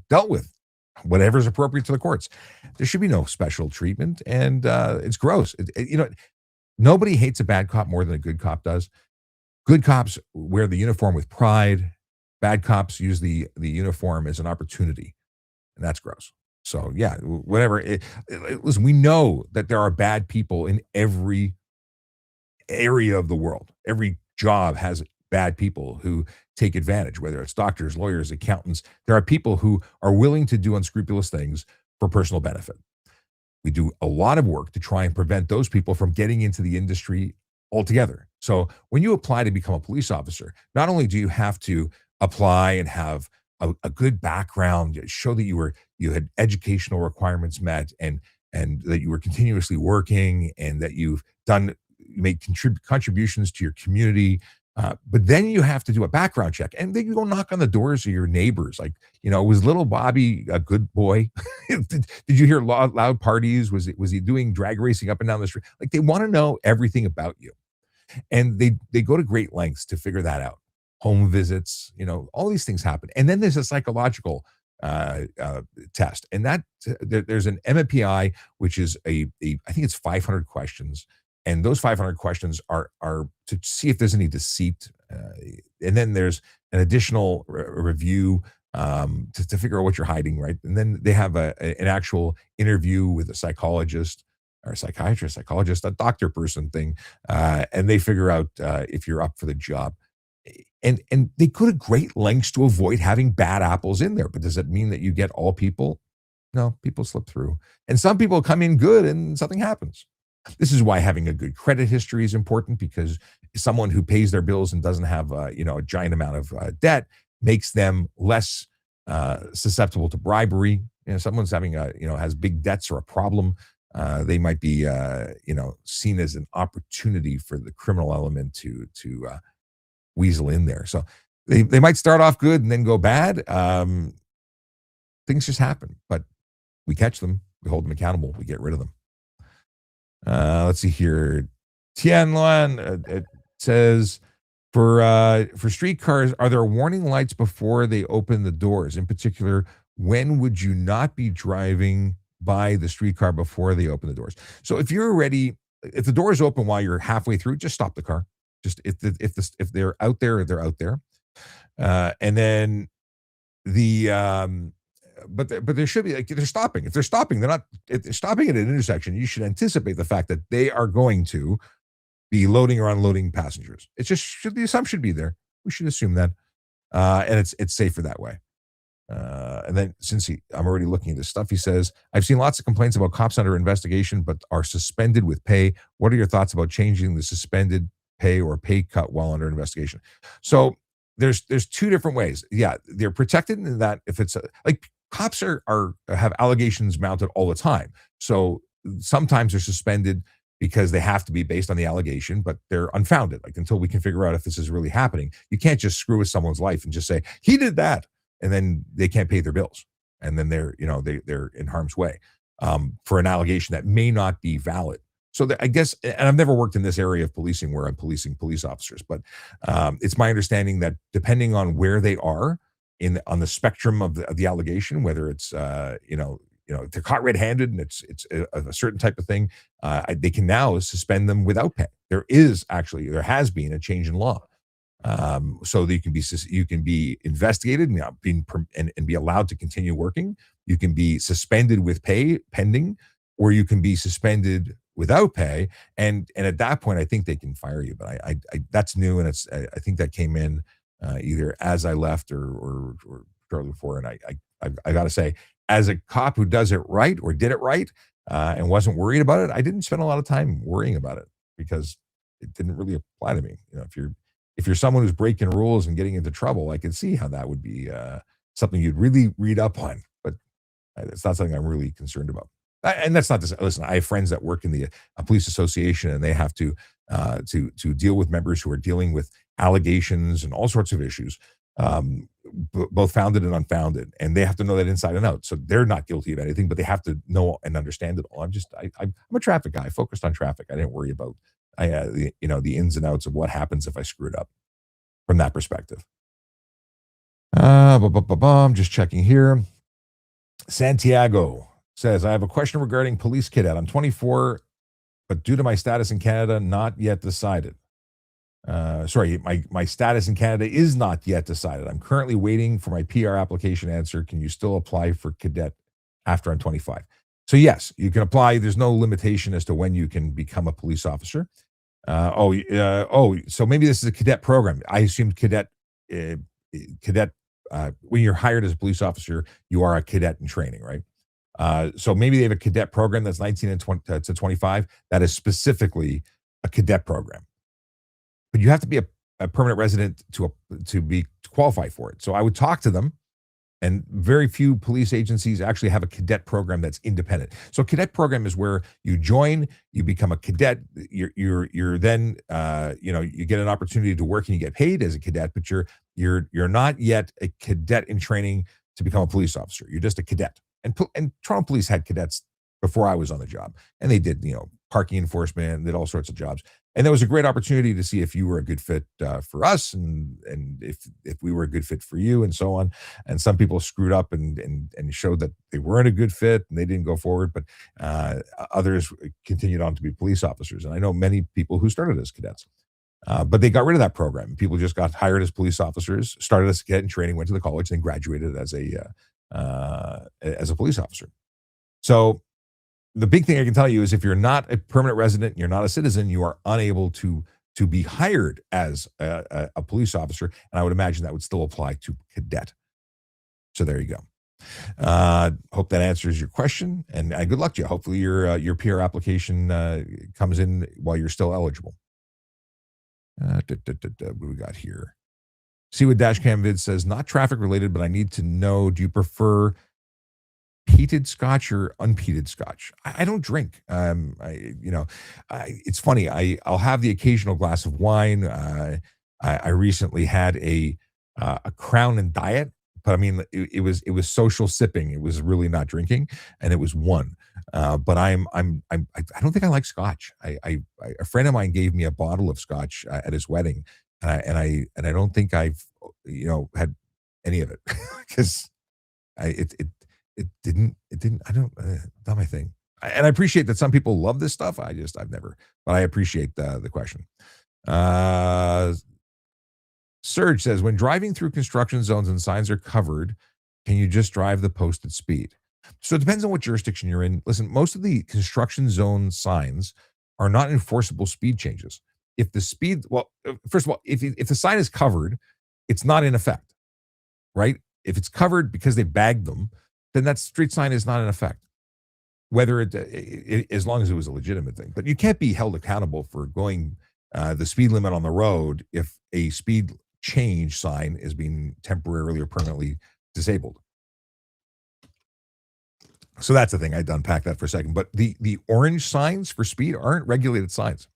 [SPEAKER 2] dealt with whatever's appropriate to the courts. There should be no special treatment, and it's gross. Nobody hates a bad cop more than a good cop does. Good cops wear the uniform with pride. Bad cops use the uniform as an opportunity, and that's gross. So yeah, whatever. Listen, we know that there are bad people in every area of the world. Every job has bad people who take advantage, whether it's doctors, lawyers, accountants. There are people who are willing to do unscrupulous things for personal benefit. We do a lot of work to try and prevent those people from getting into the industry altogether. So when you apply to become a police officer, not only do you have to apply and have a good background, show that you had educational requirements met, and that you were continuously working, and that you made contributions to your community. But then you have to do a background check, and then you go knock on the doors of your neighbors. Like, was little Bobby a good boy? did you hear loud parties? Was he doing drag racing up and down the street? Like, they want to know everything about you, and they go to great lengths to figure that out. Home visits, all these things happen, and then there's a psychological test, and there's an MMPI, which is I think it's 500 questions, and those 500 questions are to see if there's any deceit, and then there's an additional review to figure out what you're hiding, right? And then they have an actual interview with a psychologist or a psychologist, a doctor person thing, and they figure out if you're up for the job. And they go to great lengths to avoid having bad apples in there. But does it mean that you get all people? No, people slip through. And some people come in good and something happens. This is why having a good credit history is important, because someone who pays their bills and doesn't have a giant amount of debt makes them less susceptible to bribery. Someone's has big debts or a problem. They might be seen as an opportunity for the criminal element to weasel in there. So they might start off good and then go bad. Things just happen, but we catch them, we hold them accountable, we get rid of them. Let's see here. Tian Luan it says, for streetcars, are there warning lights before they open the doors? In particular, when would you not be driving by the streetcar before they open the doors? So if the door is open while you're halfway through, just stop the car. Just if they're out there, they're out there. And then the but there should be, like, they're stopping. If they're stopping, if they're stopping at an intersection, you should anticipate the fact that they are going to be loading or unloading passengers. It just should, the assumption should be there. We should assume that. And it's safer that way. And then I'm already looking at this stuff. He says, I've seen lots of complaints about cops under investigation, but are suspended with pay. What are your thoughts about changing the suspended pay or pay cut while under investigation? So there's two different ways. Yeah, they're protected in that if it's like cops have allegations mounted all the time. So sometimes they're suspended because they have to be based on the allegation, but they're unfounded. Like, until we can figure out if this is really happening, you can't just screw with someone's life and just say he did that, and then they can't pay their bills, and then they're in harm's way for an allegation that may not be valid. So I guess, and I've never worked in this area of policing where I'm policing police officers, but it's my understanding that depending on where they are on the spectrum of the allegation, whether it's if they're caught red-handed and it's a certain type of thing, they can now suspend them without pay. There has been a change in law, so that you can be investigated and and be allowed to continue working. You can be suspended with pay pending, or you can be suspended without pay, and at that point, I think they can fire you. But I that's new, and I think that came in either as I left or shortly before. And I got to say, as a cop who does it right or did it right and wasn't worried about it, I didn't spend a lot of time worrying about it because it didn't really apply to me. If you're someone who's breaking rules and getting into trouble, I can see how that would be something you'd really read up on. But it's not something I'm really concerned about. And that's not to say, listen, I have friends that work in the police association, and they have to deal with members who are dealing with allegations and all sorts of issues, both founded and unfounded, and they have to know that inside and out. So they're not guilty of anything, but they have to know and understand it all. I'm a traffic guy, focused on traffic. I didn't worry about the ins and outs of what happens if I screwed up from that perspective. I'm just checking here. Santiago says, I have a question regarding police cadet. I'm 24, but due to my status in Canada, not yet decided. Sorry, my status in Canada is not yet decided. I'm currently waiting for my PR application answer. Can you still apply for cadet after I'm 25? So yes, you can apply. There's no limitation as to when you can become a police officer. So maybe this is a cadet program. I assumed cadet. When you're hired as a police officer, you are a cadet in training, right? So maybe they have a cadet program that's 19 and 20 to 25. That is specifically a cadet program, but you have to be a permanent resident to be qualified for it. So I would talk to them, and very few police agencies actually have a cadet program that's independent. So cadet program is where you join, you become a cadet, you're then you get an opportunity to work and you get paid as a cadet, but you're not yet a cadet in training to become a police officer. You're just a cadet. And Toronto Police had cadets before I was on the job, and they did parking enforcement, did all sorts of jobs. And there was a great opportunity to see if you were a good fit for us, and if we were a good fit for you, and so on. And some people screwed up and showed that they weren't a good fit, and they didn't go forward. But others continued on to be police officers. And I know many people who started as cadets, but they got rid of that program. People just got hired as police officers, started as a cadet in training, went to the college, and graduated as a police officer. So the big thing I can tell you is, if you're not a permanent resident, you're not a citizen, you are unable to be hired as a police officer. And I would imagine that would still apply to cadet. So there you go. Hope that answers your question, and good luck to you. Hopefully your PR application comes in while you're still eligible. What do we got here? See what Dashcam Vid says, not traffic related, but I need to know, do you prefer peated scotch or unpeated scotch? I don't drink. It's funny. I'll have the occasional glass of wine. I recently had a Crown and Diet, but I mean, it was social sipping. It was really not drinking, and it was one. But I don't think I like scotch. A friend of mine gave me a bottle of scotch at his wedding, and I don't think I've had any of it because It didn't. I don't. Not my thing. And I appreciate that some people love this stuff. I've never. But I appreciate the question. Uh, Serge says, when driving through construction zones and signs are covered, can you just drive the posted speed? So it depends on what jurisdiction you're in. Listen, most of the construction zone signs are not enforceable speed changes. If the speed, well, first of all, if the sign is covered, it's not in effect, right? If it's covered because they bagged them, then that street sign is not in effect. Whether as long as it was a legitimate thing, but you can't be held accountable for going the speed limit on the road if a speed change sign is being temporarily or permanently disabled. So that's the thing. I had to unpack that for a second. But the orange signs for speed aren't regulated signs.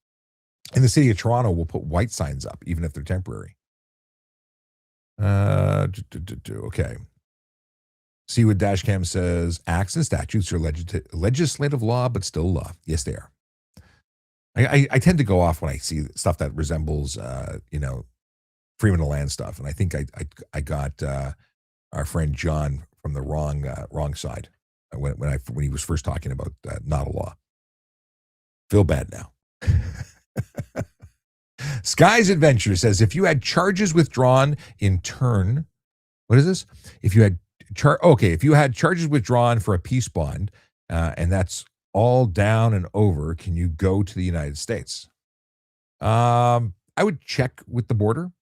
[SPEAKER 2] In the city of Toronto, we'll put white signs up, even if they're temporary. Okay. See what Dashcam says. Acts and statutes are legislative law, but still law. Yes, they are. I tend to go off when I see stuff that resembles, freedom of land stuff, and I think I got our friend John from the wrong side when he was first talking about not a law. Feel bad now. Sky's Adventure says, if you had charges withdrawn in turn, what is this? If you had if you had charges withdrawn for a peace bond, and that's all down and over, can you go to the United States? I would check with the border.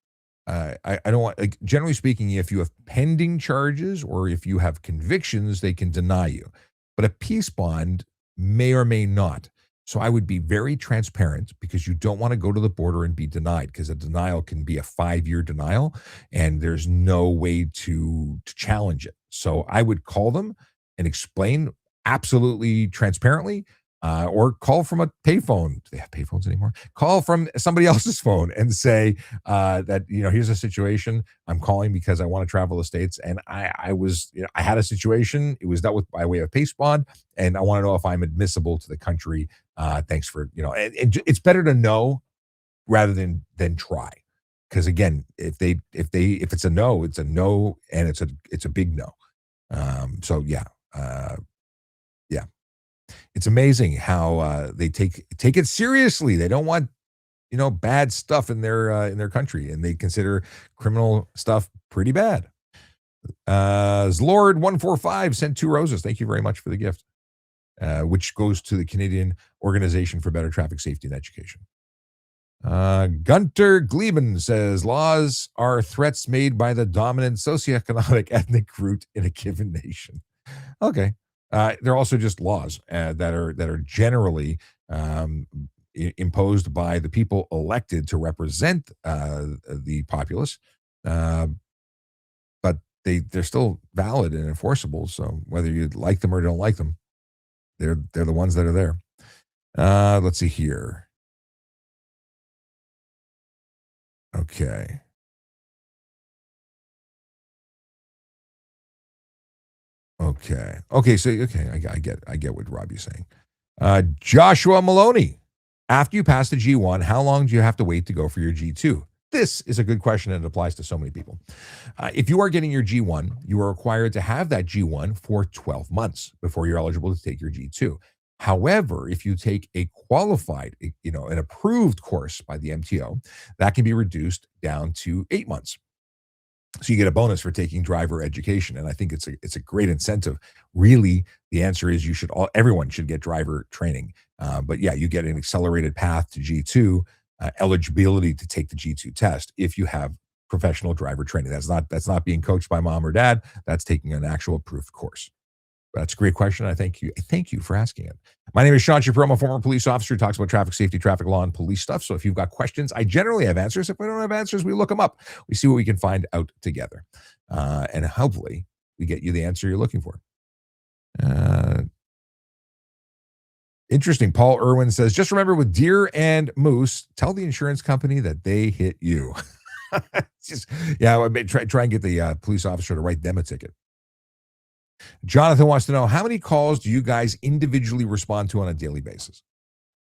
[SPEAKER 2] I don't want, like, generally speaking, if you have pending charges or if you have convictions, they can deny you. But a peace bond may or may not. So I would be very transparent, because you don't want to go to the border and be denied, because a denial can be a 5-year denial and there's no way to challenge it. So I would call them and explain absolutely transparently, or call from a payphone. Do they have payphones anymore? Call from somebody else's phone and say that, here's a situation. I'm calling because I want to travel the States, and I had a situation. It was dealt with by way of peace bond, and I want to know if I'm admissible to the country. Thanks for, it's better to know rather than try. Because again, if it's a no, it's a no, and it's a big no. So yeah. Yeah. It's amazing how they take it seriously. They don't want, bad stuff in their country, and they consider criminal stuff pretty bad. Zlord145 sent 2 roses. Thank you very much for the gift, which goes to the Canadian Organization for Better Traffic Safety and Education. Gunter Gleben says, laws are threats made by the dominant socioeconomic ethnic group in a given nation. Okay. They're also just laws that are generally imposed by the people elected to represent the populace, but they're still valid and enforceable. So whether you like them or don't like them, they're the ones that are there. Let's see here. Okay. Okay. So I get what Robbie's saying. Joshua Maloney, after you pass the G1, how long do you have to wait to go for your G2? This is a good question, and it applies to so many people. If you are getting your G1, you are required to have that G1 for 12 months before you're eligible to take your G2. However, if you take a qualified, an approved course by the MTO, that can be reduced down to 8 months. So you get a bonus for taking driver education, and I think it's a great incentive. Really, the answer is everyone should get driver training. But yeah, you get an accelerated path to G2, eligibility to take the G2 test if you have professional driver training. That's not being coached by mom or dad. That's taking an actual approved course. That's a great question. I thank you for asking it. My name is Sean Shapiro. I'm a former police officer who talks about traffic safety, traffic law, and police stuff. So if you've got questions, I generally have answers. If we don't have answers, we look them up. We see what we can find out together. And hopefully we get you the answer you're looking for. Interesting. Paul Irwin says, just remember, with deer and moose, tell the insurance company that they hit you. Try and get the police officer to write them a ticket. Jonathan wants to know, how many calls do you guys individually respond to on a daily basis?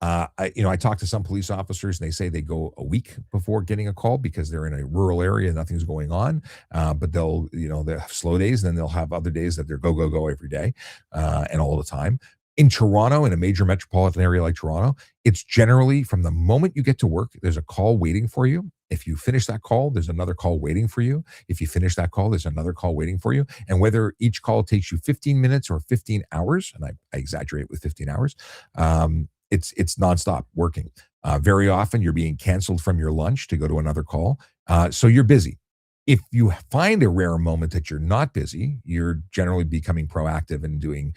[SPEAKER 2] I talk to some police officers and they say they go a week before getting a call because they're in a rural area, nothing's going on. But they'll have slow days, and then they'll have other days that they're go, go, go every day, and all the time. In Toronto, in a major metropolitan area like Toronto, it's generally from the moment you get to work, there's a call waiting for you. If you finish that call, there's another call waiting for you. If you finish that call, there's another call waiting for you. And whether each call takes you 15 minutes or 15 hours, and I exaggerate with 15 hours, it's nonstop working. Very often, you're being canceled from your lunch to go to another call, so you're busy. If you find a rare moment that you're not busy, you're generally becoming proactive and doing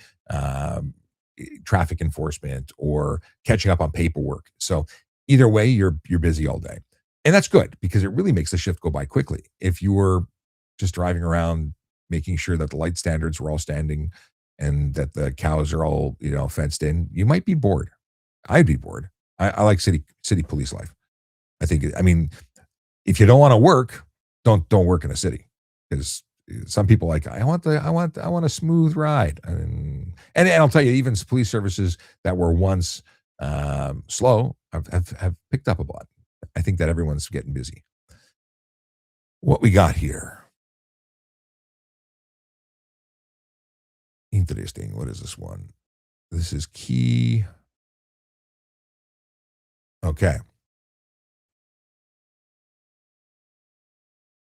[SPEAKER 2] traffic enforcement or catching up on paperwork. So either way, you're busy all day, and that's good because it really makes the shift go by quickly. If you were just driving around making sure that the light standards were all standing and that the cows are all fenced in, you might be bored. I'd be bored. I like city police life. I mean, if you don't want to work, don't work in a city because some people like I want a smooth ride. And I'll tell you, even police services that were once slow have picked up a lot. I think that everyone's getting busy. What we got here? Interesting. What is this one? This is key. Okay.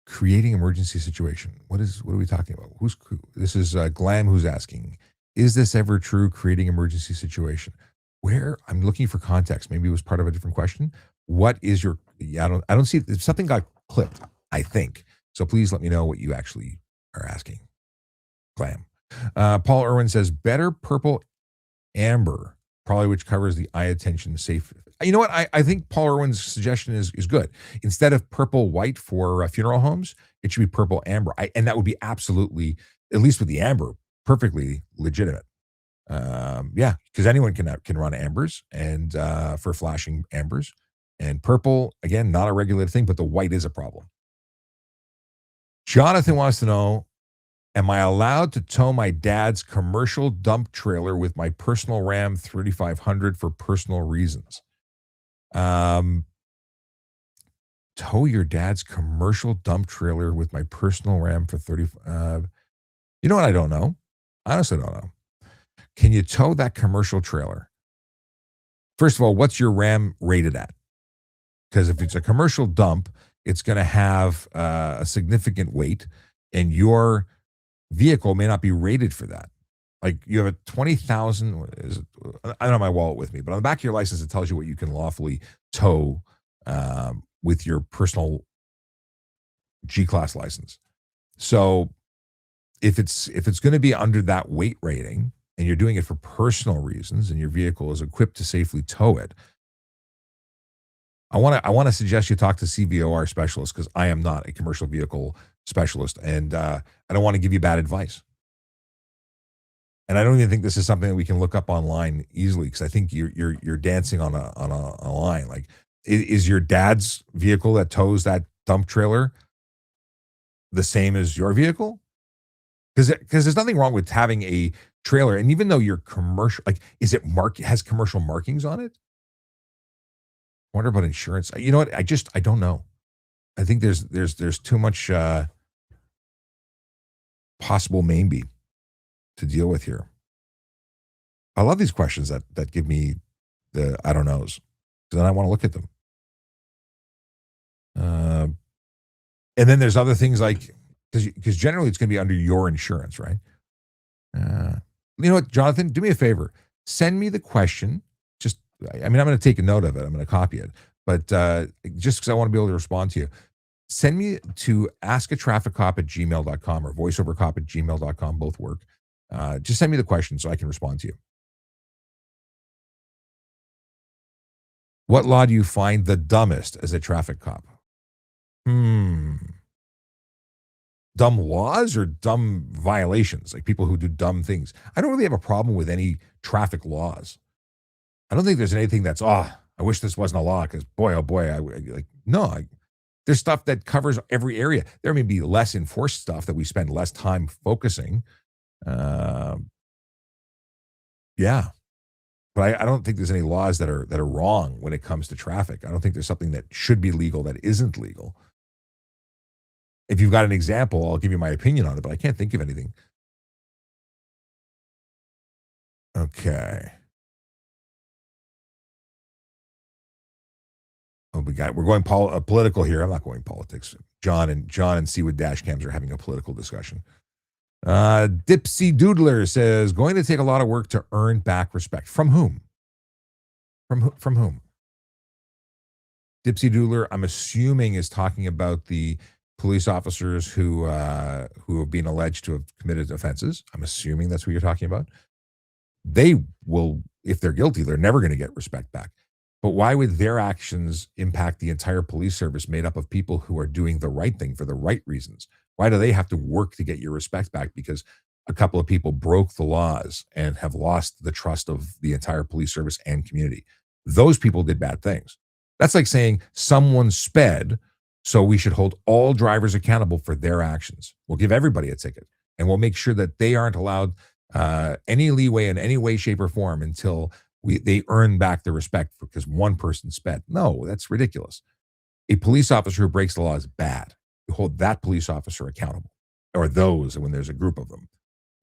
[SPEAKER 2] Creating emergency situation. What are we talking about? This is Glam who's asking, is this ever true, creating emergency situation? Where I'm looking for context. Maybe it was part of a different question. What is your I don't see something got clipped, I think. So please let me know what you actually are asking. Glam. Paul Irwin says better purple amber, probably which covers the eye attention safe. You know what? I think Paul Irwin's suggestion is good. Instead of purple white for funeral homes, it should be purple amber. And that would be absolutely, at least with the amber, perfectly legitimate. Yeah, because anyone can run ambers and for flashing ambers. And purple, again, not a regulated thing, but the white is a problem. Jonathan wants to know, am I allowed to tow my dad's commercial dump trailer with my personal Ram 3500 for personal reasons? Tow your dad's commercial dump trailer with my personal Ram for 30. You know what? I don't know. Honestly, don't know. Can you tow that commercial trailer? First of all, what's your Ram rated at? Because if it's a commercial dump, it's going to have a significant weight, and your vehicle may not be rated for that. Like you have a 20,000, I don't have my wallet with me, but on the back of your license, it tells you what you can lawfully tow with your personal G-class license. So if it's going to be under that weight rating and you're doing it for personal reasons and your vehicle is equipped to safely tow it, I want to suggest you talk to CVOR specialist because I am not a commercial vehicle specialist, and I don't want to give you bad advice. And I don't even think this is something that we can look up online easily because I think you're dancing on a line. Like, is your dad's vehicle that tows that dump trailer the same as your vehicle? Because there's nothing wrong with having a trailer, and even though you're commercial, like, has commercial markings on it? I wonder about insurance. You know what? I don't know. I think there's too much possible maybe to deal with here. I love these questions that give me the I don't knows because then I want to look at them. And then there's other things like because generally it's going to be under your insurance, right? You know what, Jonathan? Do me a favor. Send me the question. I'm going to take a note of it. I'm going to copy it. But just because I want to be able to respond to you, send me to askatrafficcop@gmail.com or voiceovercop@gmail.com. Both work. Just send me the question so I can respond to you. What law do you find the dumbest as a traffic cop? Dumb laws or dumb violations, like people who do dumb things. I don't really have a problem with any traffic laws. I don't think there's anything that's, I wish this wasn't a law because boy, oh boy, there's stuff that covers every area. There may be less enforced stuff that we spend less time focusing. Yeah. But I don't think there's any laws that are wrong when it comes to traffic. I don't think there's something that should be legal that isn't legal. If you've got an example, I'll give you my opinion on it, but I can't think of anything. Okay. Oh, we're going political here. I'm not going politics. John and Seawood dash cams are having a political discussion. Dipsy Doodler says going to take a lot of work to earn back respect. From whom? From whom? Dipsy Doodler, I'm assuming, is talking about the police officers who have been alleged to have committed offenses. I'm assuming that's what you're talking about. They will, if they're guilty, they're never going to get respect back. But why would their actions impact the entire police service made up of people who are doing the right thing for the right reasons? Why do they have to work to get your respect back because a couple of people broke the laws and have lost the trust of the entire police service and community? Those people did bad things. That's like saying someone sped, so we should hold all drivers accountable for their actions. We'll give everybody a ticket, and we'll make sure that they aren't allowed any leeway in any way, shape, or form until they earn back the respect because one person sped. No, that's ridiculous. A police officer who breaks the law is bad. You hold that police officer accountable, or those when there's a group of them.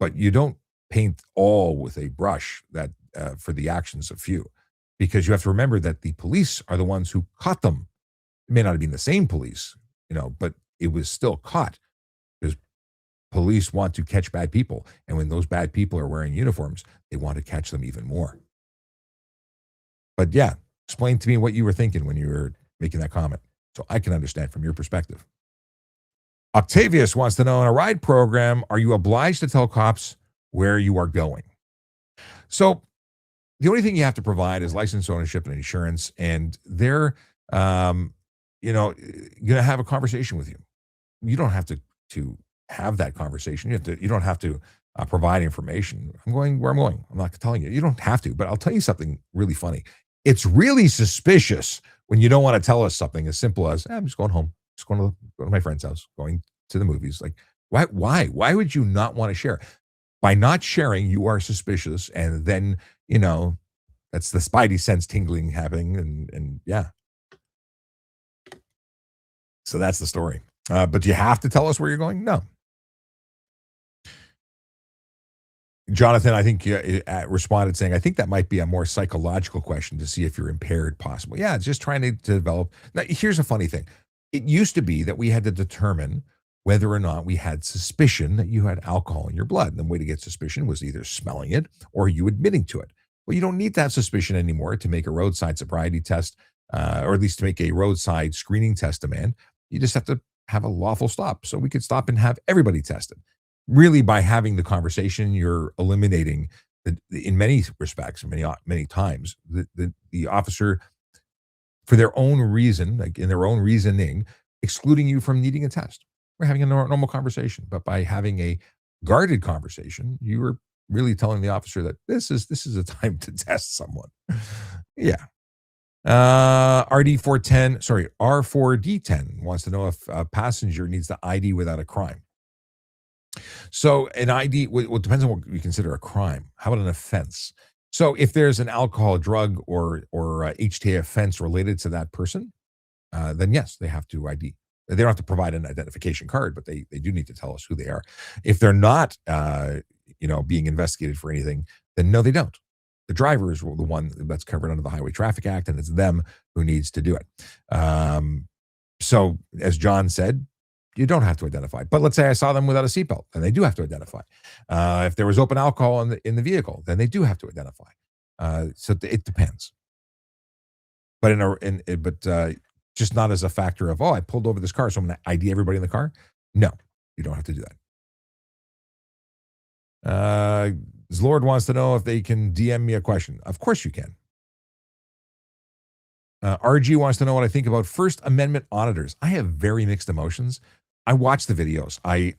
[SPEAKER 2] But you don't paint all with a brush that for the actions of few, because you have to remember that the police are the ones who caught them. It may not have been the same police, but it was still caught because police want to catch bad people. And when those bad people are wearing uniforms, they want to catch them even more. But yeah, explain to me what you were thinking when you were making that comment so I can understand from your perspective. Octavius wants to know, in a ride program, are you obliged to tell cops where you are going? So the only thing you have to provide is license, ownership, and insurance, and they're, going to have a conversation with you. You don't have to have that conversation. You don't have to provide information. I'm going where I'm going. I'm not telling you. You don't have to, but I'll tell you something really funny. It's really suspicious when you don't want to tell us something as simple as, I'm just going home, just going to go to my friend's house, going to the movies. Like, why would you not want to share? By not sharing, you are suspicious, and then that's the spidey sense tingling happening, and yeah. So that's the story. But do you have to tell us where you're going? No. Jonathan, I think responded saying, I think that might be a more psychological question to see if you're impaired, possibly. Yeah, it's just trying to develop. Now, here's a funny thing. It used to be that we had to determine whether or not we had suspicion that you had alcohol in your blood. And the way to get suspicion was either smelling it or you admitting to it. Well, you don't need to have suspicion anymore to make a roadside sobriety test, or at least to make a roadside screening test demand. You just have to have a lawful stop. So we could stop and have everybody tested. Really, by having the conversation, you're eliminating, in many respects, many times, the officer, for their own reason, like in their own reasoning, excluding you from needing a test. We're having a normal conversation, but by having a guarded conversation, you are really telling the officer that this is a time to test someone. Yeah. R4D10 wants to know if a passenger needs the ID without a crime. So an ID, well, it depends on what you consider a crime. How about an offense? So if there's an alcohol, drug, or HTA offense related to that person, then yes, they have to ID. They don't have to provide an identification card, but they do need to tell us who they are. If they're not, being investigated for anything, then no, they don't. The driver is the one that's covered under the Highway Traffic Act, and it's them who needs to do it. So as John said, you don't have to identify. But let's say I saw them without a seatbelt, then they do have to identify. If there was open alcohol in the vehicle, then they do have to identify. So it depends. But just not as a factor of, I pulled over this car, so I'm going to ID everybody in the car. No, you don't have to do that. Zlord wants to know if they can DM me a question. Of course you can. RG wants to know what I think about First Amendment auditors. I have very mixed emotions. I watch the videos. I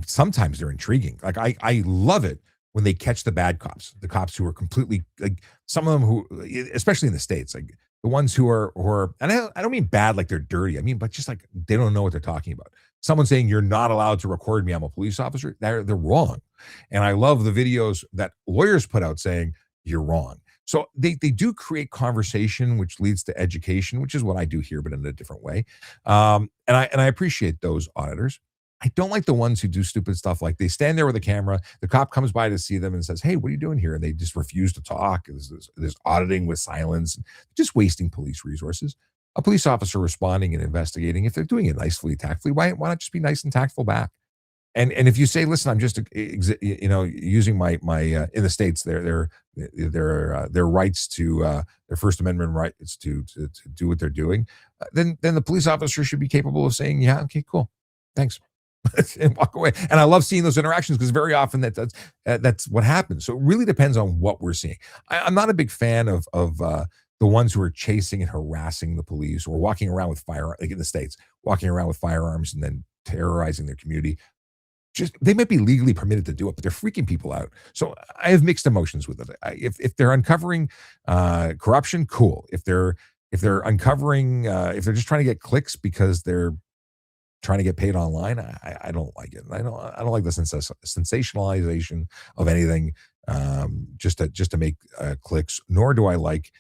[SPEAKER 2] sometimes they're intriguing. Like I love it when they catch the bad cops, the cops who are completely, like, some of them who, especially in the States, like the ones who are, and I don't mean bad like they're dirty. I mean, but just like they don't know what they're talking about. Someone saying you're not allowed to record me, I'm a police officer. They're wrong. And I love the videos that lawyers put out saying you're wrong. So they do create conversation, which leads to education, which is what I do here, but in a different way. And I appreciate those auditors. I don't like the ones who do stupid stuff like they stand there with a camera. The cop comes by to see them and says, "Hey, what are you doing here?" And they just refuse to talk. There's auditing with silence, just wasting police resources. A police officer responding and investigating, if they're doing it nicely, tactfully, why not just be nice and tactful back? And if you say, "Listen, I'm just using my in the states their rights to their First Amendment rights to do what they're doing," then the police officer should be capable of saying, "Yeah, okay, cool, thanks." And walk away. And I love seeing those interactions because very often that's what happens. So it really depends on what we're seeing. I'm not a big fan of the ones who are chasing and harassing the police or walking around with fire, like in the states, walking around with firearms and then terrorizing their community. Just they might be legally permitted to do it, but they're freaking people out. So I have mixed emotions with it. If they're uncovering corruption, cool. If they're uncovering if they're just trying to get clicks because they're trying to get paid online, I don't like it. I don't like the sensationalization of anything just to make clicks. Nor do I like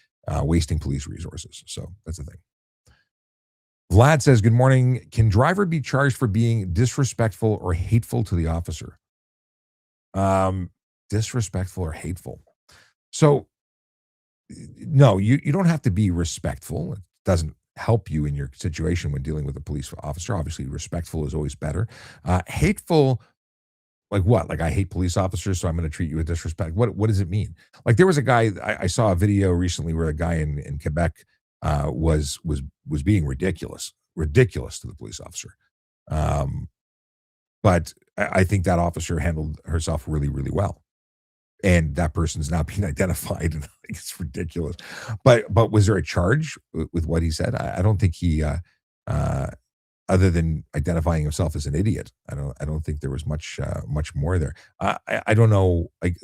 [SPEAKER 2] wasting police resources. So that's the thing. Vlad says, "Good morning. Can driver be charged for being disrespectful or hateful to the officer?" Um, Disrespectful or hateful. So no, you don't have to be respectful. It doesn't help you in your situation when dealing with a police officer. Obviously, respectful is always better. Hateful, like what? Like I hate police officers, so I'm going to treat you with disrespect. What does it mean? Like there was a guy I saw a video recently where a guy in Quebec was being ridiculous to the police officer. Um, but I think that officer handled herself really, really well. And that person's not being identified, and I think it's ridiculous. But was there a charge with what he said? I don't think he, uh, other than identifying himself as an idiot, I don't think there was much more there. I don't know. Like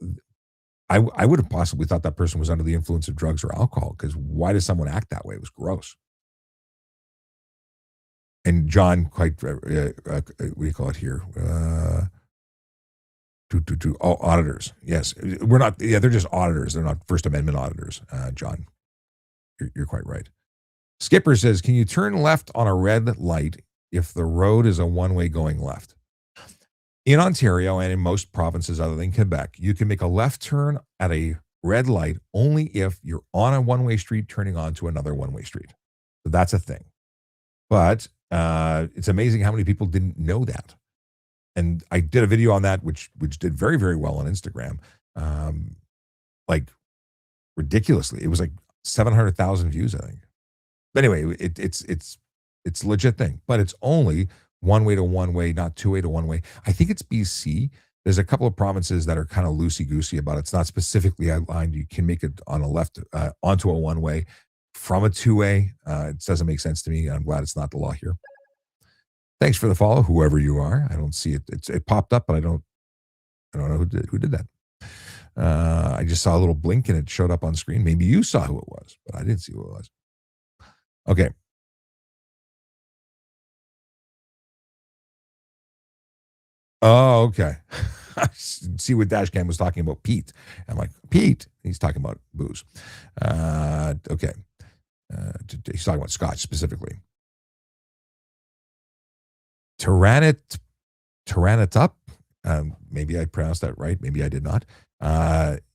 [SPEAKER 2] I would have possibly thought that person was under the influence of drugs or alcohol because why does someone act that way? It was gross. And John, quite what do you call it here? Oh, auditors. Yes, we're not. Yeah, they're just auditors. They're not First Amendment auditors. John, you're quite right. Skipper says, "Can you turn left on a red light if the road is a one-way going left?" In Ontario and in most provinces other than Quebec, you can make a left turn at a red light only if you're on a one-way street turning onto another one-way street. So that's a thing. But it's amazing how many people didn't know that. And I did a video on that, which did very, very well on Instagram. Um, like ridiculously. It was like 700,000 views, I think. But anyway, it's a legit thing, but it's only one way to one way, not two way to one way. I think it's BC. There's a couple of provinces that are kind of loosey goosey about it. It's not specifically outlined. You can make it on a left onto a one way from a two way. It doesn't make sense to me. I'm glad it's not the law here. Thanks for the follow, whoever you are. I don't see it. It popped up, but I don't know who did that. I just saw a little blink and it showed up on screen. Maybe you saw who it was, but I didn't see who it was. Okay. Oh, okay. I see what Dashcam was talking about. Pete. I'm like, Pete. He's talking about booze. Okay. He's talking about Scotch specifically. Tyrannit, Tyrannitup. Maybe I pronounced that right. Maybe I did not.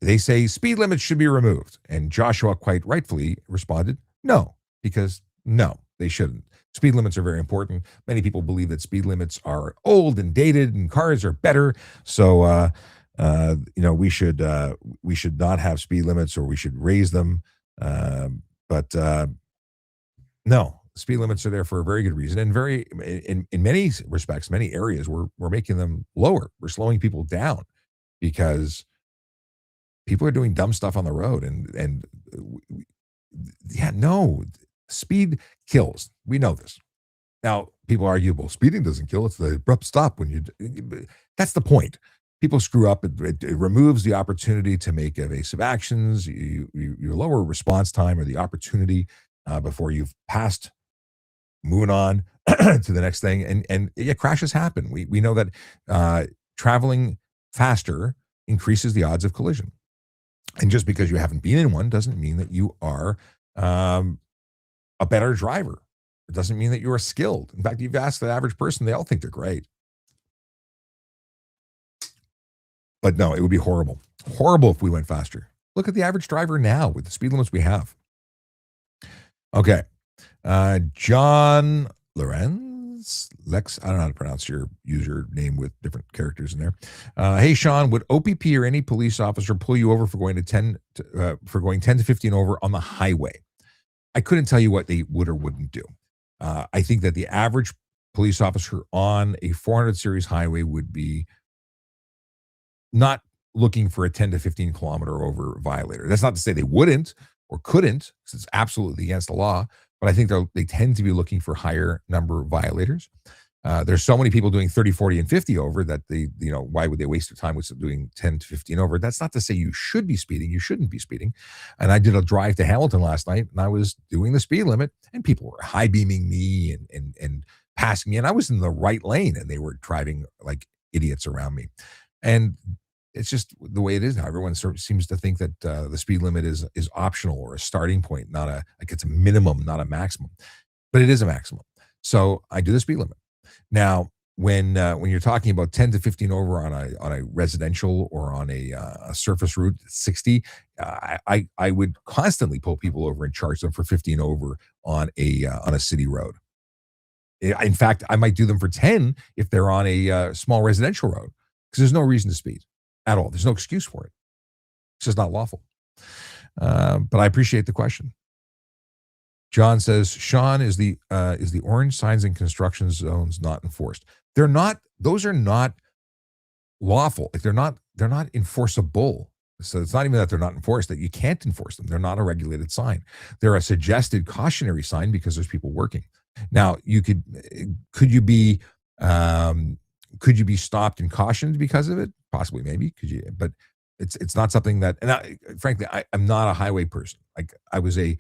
[SPEAKER 2] They say speed limits should be removed. And Joshua quite rightfully responded, no, because no, they shouldn't. Speed limits are very important. Many people believe that speed limits are old and dated and cars are better. So, we should not have speed limits or we should raise them. But no, speed limits are there for a very good reason. And in many respects, many areas, we're making them lower. We're slowing people down because people are doing dumb stuff on the road yeah, no, speed kills. We know this. Now, people argue, well, speeding doesn't kill. It's the abrupt stop when that's the point. People screw up. It removes the opportunity to make evasive actions. You lower response time or the opportunity before you've passed, moving on to the next thing. And yeah, crashes happen. We know that traveling faster increases the odds of collision. And just because you haven't been in one doesn't mean that you are um, a better driver. It doesn't mean that you are skilled. In fact, you've asked the average person, they all think they're great. But no, it would be horrible. Horrible if we went faster. Look at the average driver now with the speed limits we have. Okay. John Lorenz, Lex, I don't know how to pronounce your username with different characters in there. Hey, Sean, would OPP or any police officer pull you over for going 10 to 15 over on the highway? I couldn't tell you what they would or wouldn't do. I think that the average police officer on a 400 series highway would be not looking for a 10 to 15 kilometer over violator. That's not to say they wouldn't or couldn't, because it's absolutely against the law. But I think they tend to be looking for higher number of violators. There's so many people doing 30, 40, and 50 over that why would they waste their time with doing 10 to 15 over? That's not to say you should be speeding. You shouldn't be speeding. And I did a drive to Hamilton last night, and I was doing the speed limit, and people were high beaming me and passing me, and I was in the right lane, and they were driving like idiots around me. And it's just the way it is now. Everyone sort of seems to think that the speed limit is optional or a starting point, not it's a minimum, not a maximum. But it is a maximum. So I do the speed limit. Now, when you're talking about 10 to 15 over on a residential or on a surface route, 60, I would constantly pull people over and charge them for 15 over on a city road. In fact, I might do them for 10 if they're on a small residential road, because there's no reason to speed at all. There's no excuse for it. It's just not lawful. But I appreciate the question. John says, Sean, is the orange signs in construction zones not enforced? They're not. Those are not lawful. Like they're not enforceable. So it's not even that they're not enforced, that you can't enforce them. They're not a regulated sign. They're a suggested cautionary sign because there's people working. Now, could you be stopped and cautioned because of it? Possibly, maybe. But it's not something that. And frankly, I'm not a highway person. Like I was a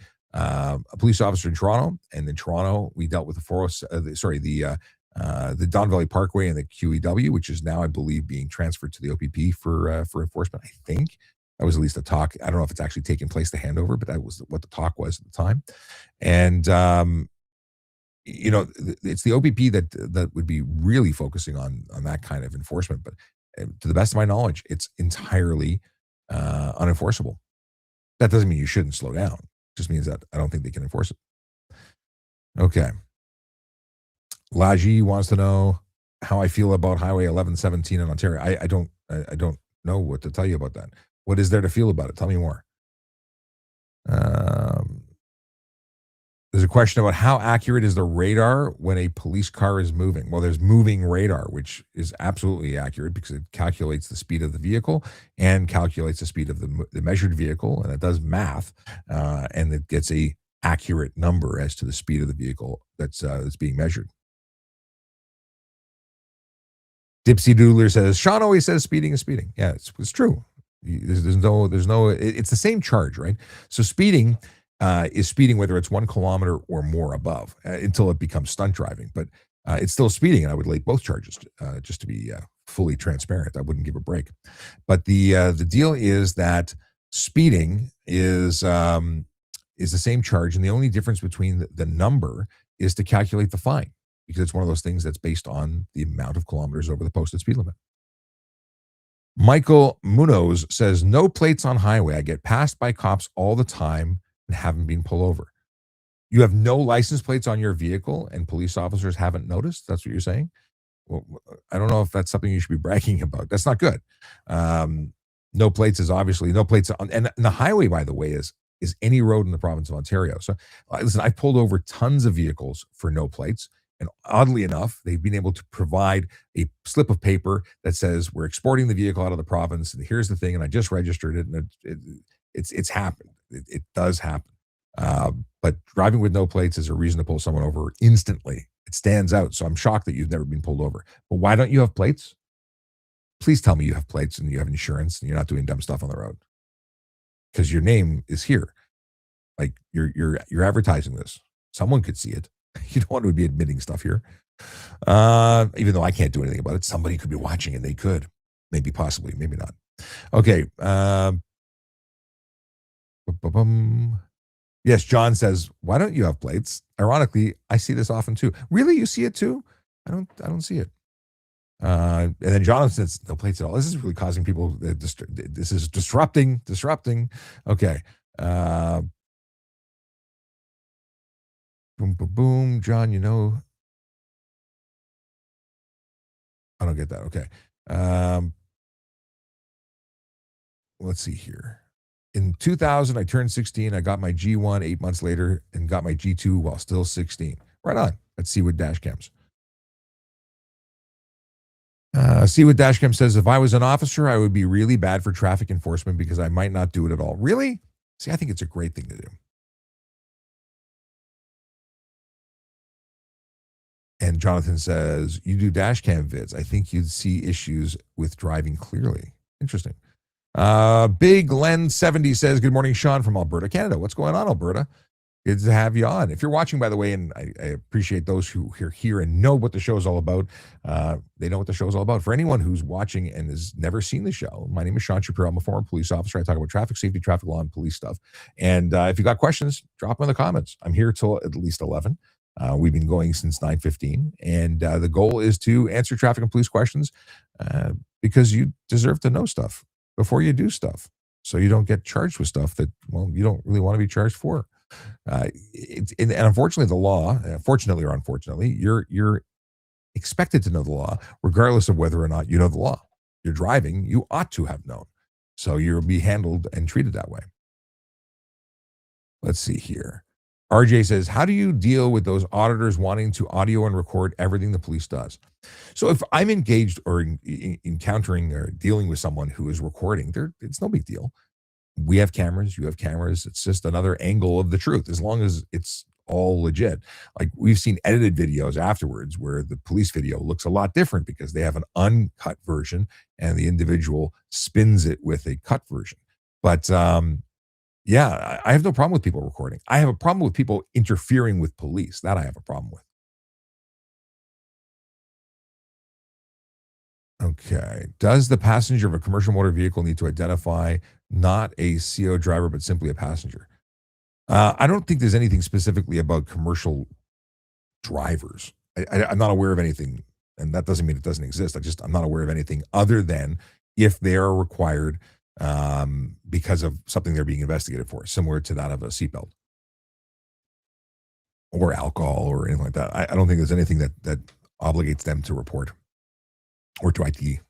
[SPEAKER 2] police officer in Toronto, and in Toronto we dealt with the Don Valley Parkway and the QEW, which is now, I believe, being transferred to the OPP for enforcement. I think that was at least a talk. I don't know if it's actually taken place, the handover, but that was what the talk was at the time. And it's the OPP that would be really focusing on that kind of enforcement. But to the best of my knowledge, it's entirely unenforceable. That doesn't mean you shouldn't slow down. It just means that I don't think they can enforce it. Okay. Laji wants to know how I feel about Highway 1117 in Ontario. I don't know what to tell you about that. What is there to feel about it? Tell me more. There's a question about how accurate is the radar when a police car is moving. Well, there's moving radar, which is absolutely accurate because it calculates the speed of the vehicle and calculates the speed of the measured vehicle, and it does math, and it gets a accurate number as to the speed of the vehicle that's being measured. Dipsy Doodler says, Sean always says speeding is speeding. Yeah, it's true. There's no, it's the same charge, right? So speeding is speeding whether it's 1 kilometer or more above until it becomes stunt driving. But it's still speeding, and I would lay both charges just to be fully transparent. I wouldn't give a break. But the deal is that speeding is the same charge, and the only difference between the number is to calculate the fine, because it's one of those things that's based on the amount of kilometers over the posted speed limit. Michael Munoz says, no plates on highway. I get passed by cops all the time and haven't been pulled over. You have no license plates on your vehicle and police officers haven't noticed? That's what you're saying? Well, I don't know if that's something you should be bragging about. That's not good. No plates is obviously no plates on, and the highway, by the way, is any road in the province of Ontario. So listen, I've pulled over tons of vehicles for no plates. And oddly enough, they've been able to provide a slip of paper that says we're exporting the vehicle out of the province, and here's the thing, and I just registered it, and it's happened. It does happen. But driving with no plates is a reason to pull someone over instantly. It stands out. So I'm shocked that you've never been pulled over. But why don't you have plates? Please tell me you have plates and you have insurance and you're not doing dumb stuff on the road, because your name is here. Like you're advertising this. Someone could see it. You don't want to be admitting stuff here. Even though I can't do anything about it, somebody could be watching and they could. Maybe, possibly, maybe not. Okay. Ba-ba-bum. Yes, John says, "Why don't you have plates?" Ironically, I see this often too. Really, you see it too? I don't see it. And then Jonathan says, "No plates at all." This is really causing people. This is disrupting. Okay. Uh, boom, boom, boom. John, I don't get that. Okay. Um, let's see here. In 2000, I turned 16. I got my G1 8 months later and got my G2 while still 16. Right on. Let's see what dash cams. See what Dashcam says. If I was an officer, I would be really bad for traffic enforcement because I might not do it at all. Really? See, I think it's a great thing to do. And Jonathan says, you do dashcam vids. I think you'd see issues with driving clearly. Interesting. Big Len 70 says, good morning, Sean from Alberta, Canada. What's going on, Alberta? Good to have you on. If you're watching, by the way, and I appreciate those who are here and know what the show is all about. They know what the show is all about. For anyone who's watching and has never seen the show, my name is Sean Shapiro. I'm a former police officer. I talk about traffic safety, traffic law, and police stuff. And if you got questions, drop them in the comments. I'm here till at least 11. We've been going since 9:15, and the goal is to answer traffic and police questions because you deserve to know stuff before you do stuff, so you don't get charged with stuff that you don't really want to be charged for. And unfortunately, the law, fortunately or unfortunately, you're expected to know the law, regardless of whether or not you know the law. You're driving; you ought to have known, so you'll be handled and treated that way. Let's see here. RJ says, "How do you deal with those auditors wanting to audio and record everything the police does?" So if I'm engaged or encountering or dealing with someone who is recording, it's no big deal. We have cameras, you have cameras. It's just another angle of the truth, as long as it's all legit. Like we've seen edited videos afterwards where the police video looks a lot different because they have an uncut version and the individual spins it with a cut version. But yeah, I have no problem with people recording. I have a problem with people interfering with police. That I have a problem with. Okay. Does the passenger of a commercial motor vehicle need to identify not a CO driver, but simply a passenger? I don't think there's anything specifically about commercial drivers. I'm not aware of anything, and that doesn't mean it doesn't exist. I'm not aware of anything other than if they are required because of something they're being investigated for, similar to that of a seatbelt or alcohol or anything like that. I don't think there's anything that obligates them to report or to ID.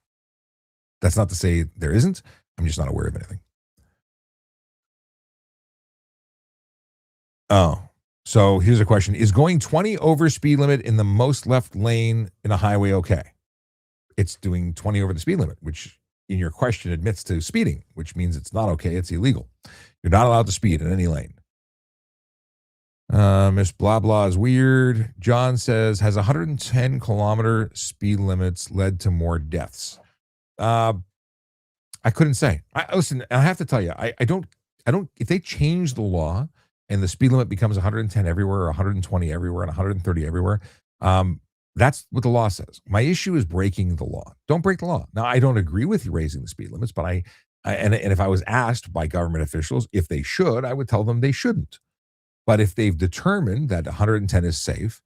[SPEAKER 2] That's not to say there isn't. I'm just not aware of anything. Oh, so here's a question. Is going 20 over speed limit in the most left lane in a highway okay? It's doing 20 over the speed limit, which in your question admits to speeding, which means it's not okay. It's illegal. You're not allowed to speed in any lane. Miss Blah Blah is weird. John says, has 110-kilometer speed limits led to more deaths? Uh, I couldn't say. Listen, I have to tell you, I don't, if they change the law and the speed limit becomes 110 everywhere, or 120 everywhere, and 130 everywhere, that's what the law says. My issue is breaking the law. Don't break the law. Now, I don't agree with you raising the speed limits, but and if I was asked by government officials if they should, I would tell them they shouldn't. But if they've determined that 110 is safe,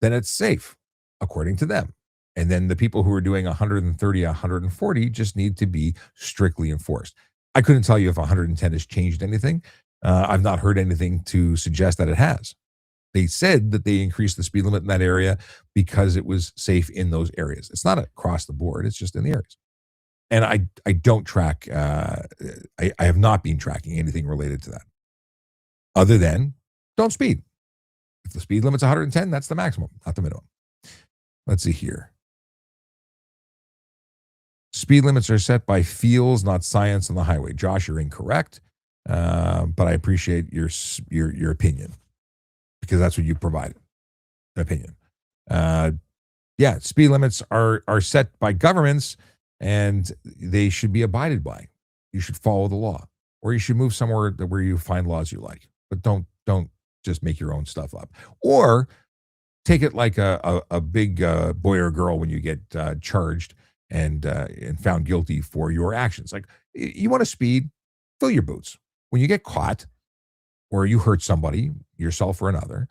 [SPEAKER 2] then it's safe according to them. And then the people who are doing 130, 140 just need to be strictly enforced. I couldn't tell you if 110 has changed anything. I've not heard anything to suggest that it has. They said that they increased the speed limit in that area because it was safe in those areas. It's not across the board. It's just in the areas. And I don't track, I have not been tracking anything related to that other than don't speed. If the speed limit's 110, that's the maximum, not the minimum. Let's see here. Speed limits are set by feels, not science on the highway. Josh, you're incorrect, but I appreciate your opinion because that's what you provided, an opinion. Yeah, speed limits are set by governments, and they should be abided by. You should follow the law, or you should move somewhere where you find laws you like. But don't just make your own stuff up, or take it like a big boy or girl when you get charged and found guilty for your actions. Like you want to speed, fill your boots. when you get caught or you hurt somebody, yourself or another,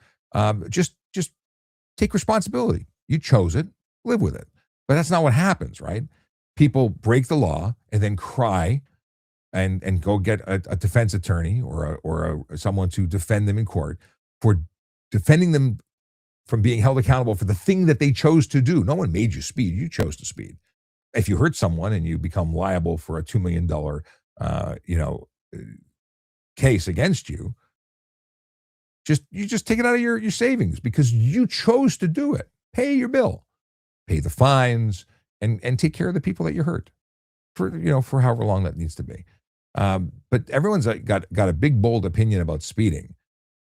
[SPEAKER 2] just take responsibility. You chose it, live with it. But that's not what happens, right? People break the law and then cry and go get a defense attorney or someone to defend them in court for defending them from being held accountable for the thing that they chose to do. No one made you speed; you chose to speed. If you hurt someone and you become liable for a $2 million, case against you, you just take it out of your savings because you chose to do it. Pay your bill, pay the fines, and take care of the people that you hurt for however long that needs to be. But everyone's got a big bold opinion about speeding,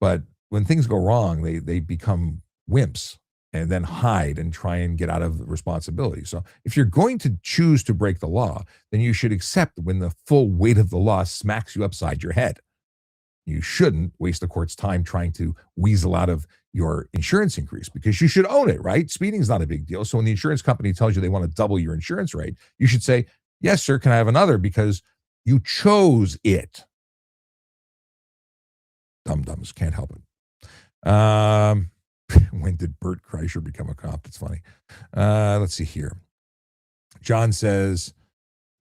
[SPEAKER 2] but when things go wrong, they become wimps and then hide and try and get out of responsibility. So if you're going to choose to break the law, then you should accept when the full weight of the law smacks you upside your head. You shouldn't waste the court's time trying to weasel out of your insurance increase because you should own it, right? Speeding is not a big deal. So when the insurance company tells you they want to double your insurance rate, you should say, yes, sir, can I have another? Because you chose it. Dum-dums, can't help it. When did Bert Kreischer become a cop? That's funny. Let's see here. John says,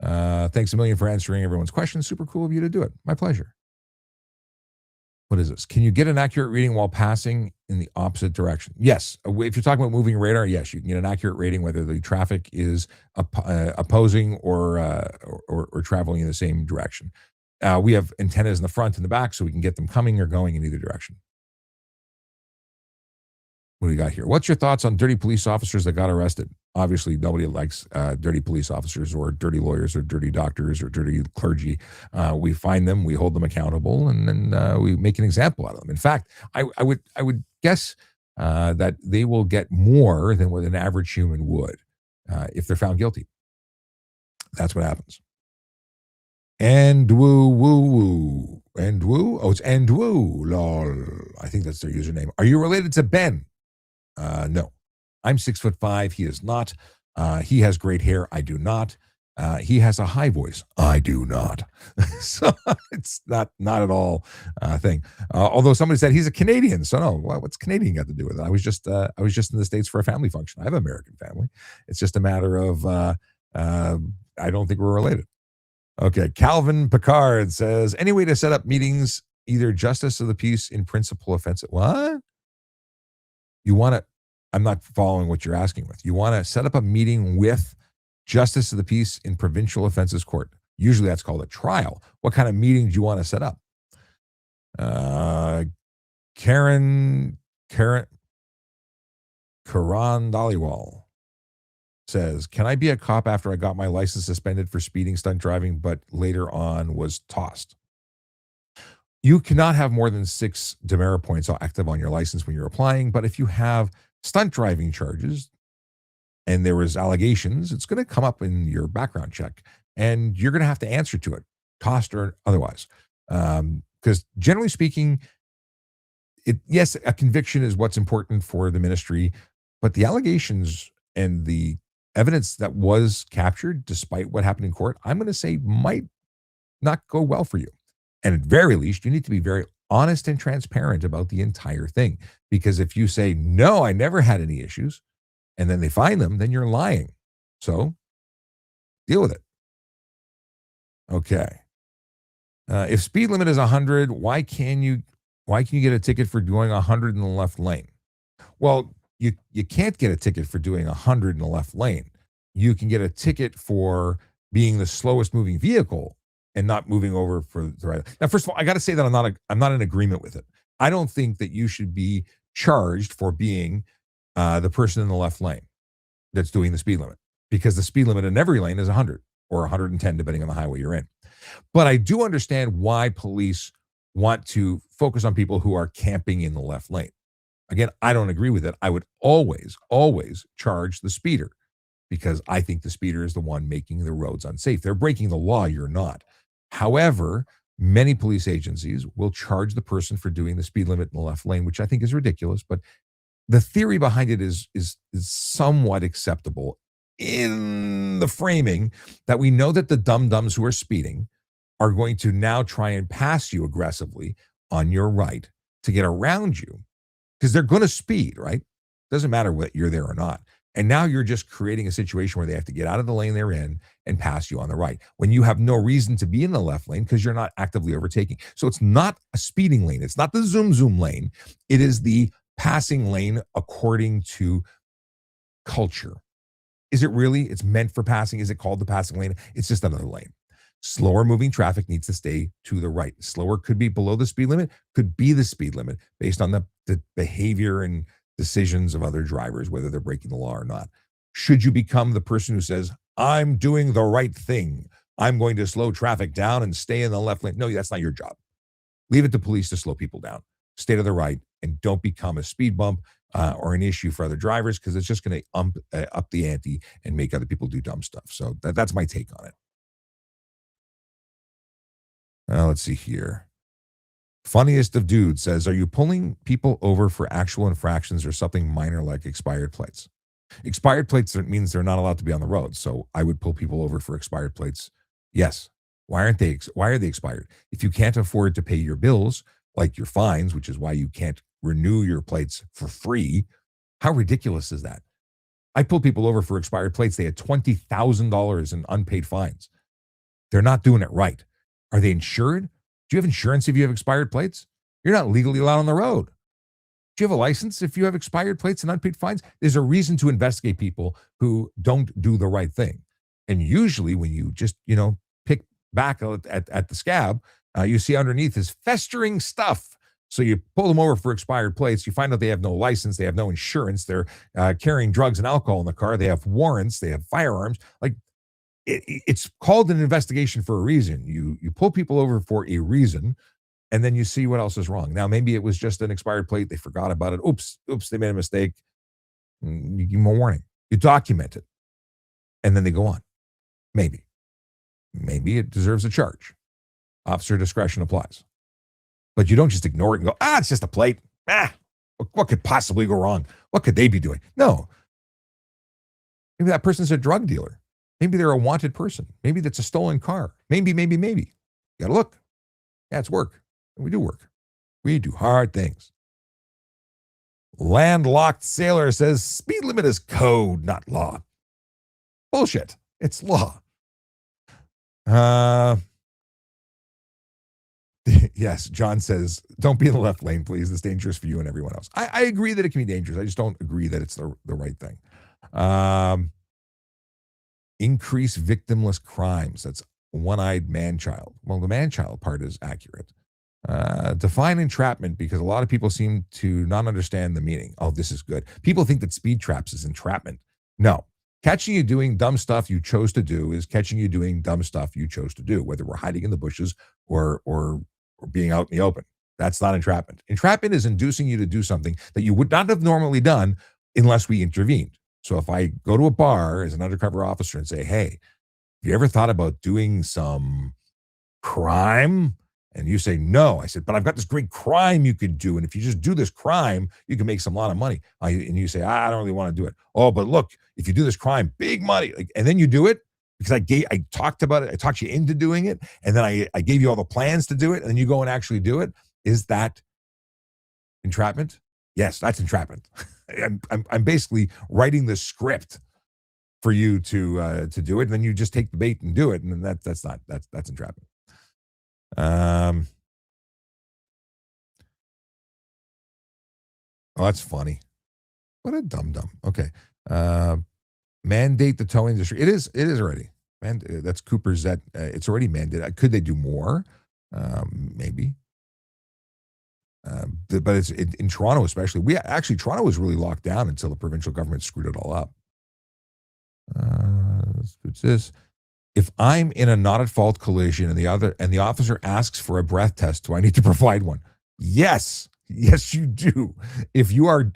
[SPEAKER 2] thanks a million for answering everyone's questions. Super cool of you to do it. My pleasure. What is this? Can you get an accurate reading while passing in the opposite direction? Yes. If you're talking about moving radar, yes, you can get an accurate reading whether the traffic is opposing or traveling in the same direction. We have antennas in the front and the back, so we can get them coming or going in either direction. What do we got here? What's your thoughts on dirty police officers that got arrested? Obviously, nobody likes dirty police officers or dirty lawyers or dirty doctors or dirty clergy. We find them, we hold them accountable, and then we make an example out of them. In fact, I would guess that they will get more than what an average human would if they're found guilty. That's what happens. And woo woo woo and woo. Oh, it's and woo. Lol. I think that's their username. Are you related to Ben? No. I'm 6'5". He is not. He has great hair. I do not. He has a high voice. I do not. So it's not at all a thing. Although somebody said he's a Canadian. So no, what's Canadian got to do with it? I was just in the States for a family function. I have an American family. It's just a matter of I don't think we're related. Okay. Calvin Picard says, any way to set up meetings, either justice of the peace in principal offense. What? You want to, I'm not following what you're asking with. You want to set up a meeting with justice of the peace in provincial offenses court. Usually that's called a trial. What kind of meeting do you want to set up? Karan Dhaliwal says, can I be a cop after I got my license suspended for speeding, stunt driving, but later on was tossed? You cannot have more than 6 demerit points active on your license when you're applying, but if you have stunt driving charges and there was allegations, it's going to come up in your background check and you're going to have to answer to it, tossed or otherwise. Because generally speaking, yes, a conviction is what's important for the ministry, but the allegations and the evidence that was captured, despite what happened in court, I'm going to say might not go well for you. And at very least, you need to be very honest and transparent about the entire thing. Because if you say, no, I never had any issues, and then they find them, then you're lying. So deal with it. Okay. If speed limit is 100, why can you get a ticket for doing 100 in the left lane? Well, you can't get a ticket for doing 100 in the left lane. You can get a ticket for being the slowest moving vehicle and not moving over for the right. Now, first of all, I got to say that I'm not in agreement with it. I don't think that you should be charged for being the person in the left lane that's doing the speed limit, because the speed limit in every lane is 100 or 110, depending on the highway you're in. But I do understand why police want to focus on people who are camping in the left lane. Again, I don't agree with it. I would always charge the speeder, because I think the speeder is the one making the roads unsafe. They're breaking the law. You're not. However, many police agencies will charge the person for doing the speed limit in the left lane, which I think is ridiculous. But the theory behind it is somewhat acceptable in the framing that we know that the dum-dums who are speeding are going to now try and pass you aggressively on your right to get around you because they're going to speed, right? Doesn't matter what you're there or not. And now you're just creating a situation where they have to get out of the lane they're in and pass you on the right when you have no reason to be in the left lane because you're not actively overtaking. So it's not a speeding lane. It's not the zoom zoom lane. It is the passing lane according to culture. Is it really? It's meant for passing. Is it called the passing lane? It's just another lane. Slower moving traffic needs to stay to the right. Slower could be below the speed limit, could be the speed limit based on the behavior and decisions of other drivers, whether they're breaking the law or not. Should you become the person who says, I'm doing the right thing, I'm going to slow traffic down and stay in the left lane? No, that's not your job. Leave it to police to slow people down. Stay to the right and don't become a speed bump or an issue for other drivers because it's just going to up the ante and make other people do dumb stuff. So that's my take on it. Let's see here. Funniest of dudes says, are you pulling people over for actual infractions or something minor like expired plates? Expired plates means they're not allowed to be on the road. So I would pull people over for expired plates. Yes. Why are they expired? If you can't afford to pay your bills, like your fines, which is why you can't renew your plates for free, how ridiculous is that? I pull people over for expired plates. They had $20,000 in unpaid fines. They're not doing it right. Are they insured? Do you have insurance if you have expired plates? You're not legally allowed on the road. Do you have a license if you have expired plates and unpaid fines? There's a reason to investigate people who don't do the right thing. And usually when you just, pick back at the scab, you see underneath is festering stuff. So you pull them over for expired plates. You find out they have no license. They have no insurance. They're carrying drugs and alcohol in the car. They have warrants. They have firearms. Like it's called an investigation for a reason. You pull people over for a reason, and then you see what else is wrong. Now, maybe it was just an expired plate. They forgot about it. Oops, they made a mistake. You give them a warning. You document it, and then they go on. Maybe it deserves a charge. Officer discretion applies. But you don't just ignore it and go, it's just a plate. What could possibly go wrong? What could they be doing? No. Maybe that person's a drug dealer. Maybe they're a wanted person. Maybe that's a stolen car. Maybe. You got to look. Yeah, it's work. We do work. We do hard things. Landlocked Sailor says speed limit is code, not law. Bullshit. It's law. Yes, John says, don't be in the left lane, please. It's dangerous for you and everyone else. I agree that it can be dangerous. I just don't agree that it's the right thing. Increase victimless crimes. That's one-eyed man-child. Well, the man-child part is accurate. Define entrapment because a lot of people seem to not understand the meaning. Oh, this is good. People think that speed traps is entrapment. No. Catching you doing dumb stuff you chose to do is catching you doing dumb stuff you chose to do, whether we're hiding in the bushes or being out in the open. That's not entrapment. Entrapment is inducing you to do something that you would not have normally done unless we intervened. So if I go to a bar as an undercover officer and say, hey, have you ever thought about doing some crime? And you say, no. I said, but I've got this great crime you could do. And if you just do this crime, you can make some lot of money. And you say, I don't really want to do it. Oh, but look, if you do this crime, big money. And then you do it because I talked about it. I talked you into doing it. And then I gave you all the plans to do it. And then you go and actually do it. Is that entrapment? Yes, that's entrapment. I'm basically writing the script for you to do it. And then you just take the bait and do it. And then that's entrapment. Oh, that's funny. What a dum-dum. Okay. Mandate the towing industry. It is already. That's Cooper's that it's already mandated. Could they do more? Maybe. But it's in Toronto, especially. Toronto was really locked down until the provincial government screwed it all up. What's this? If I'm in a not at fault collision and the officer asks for a breath test, do I need to provide one? Yes, you do. If you are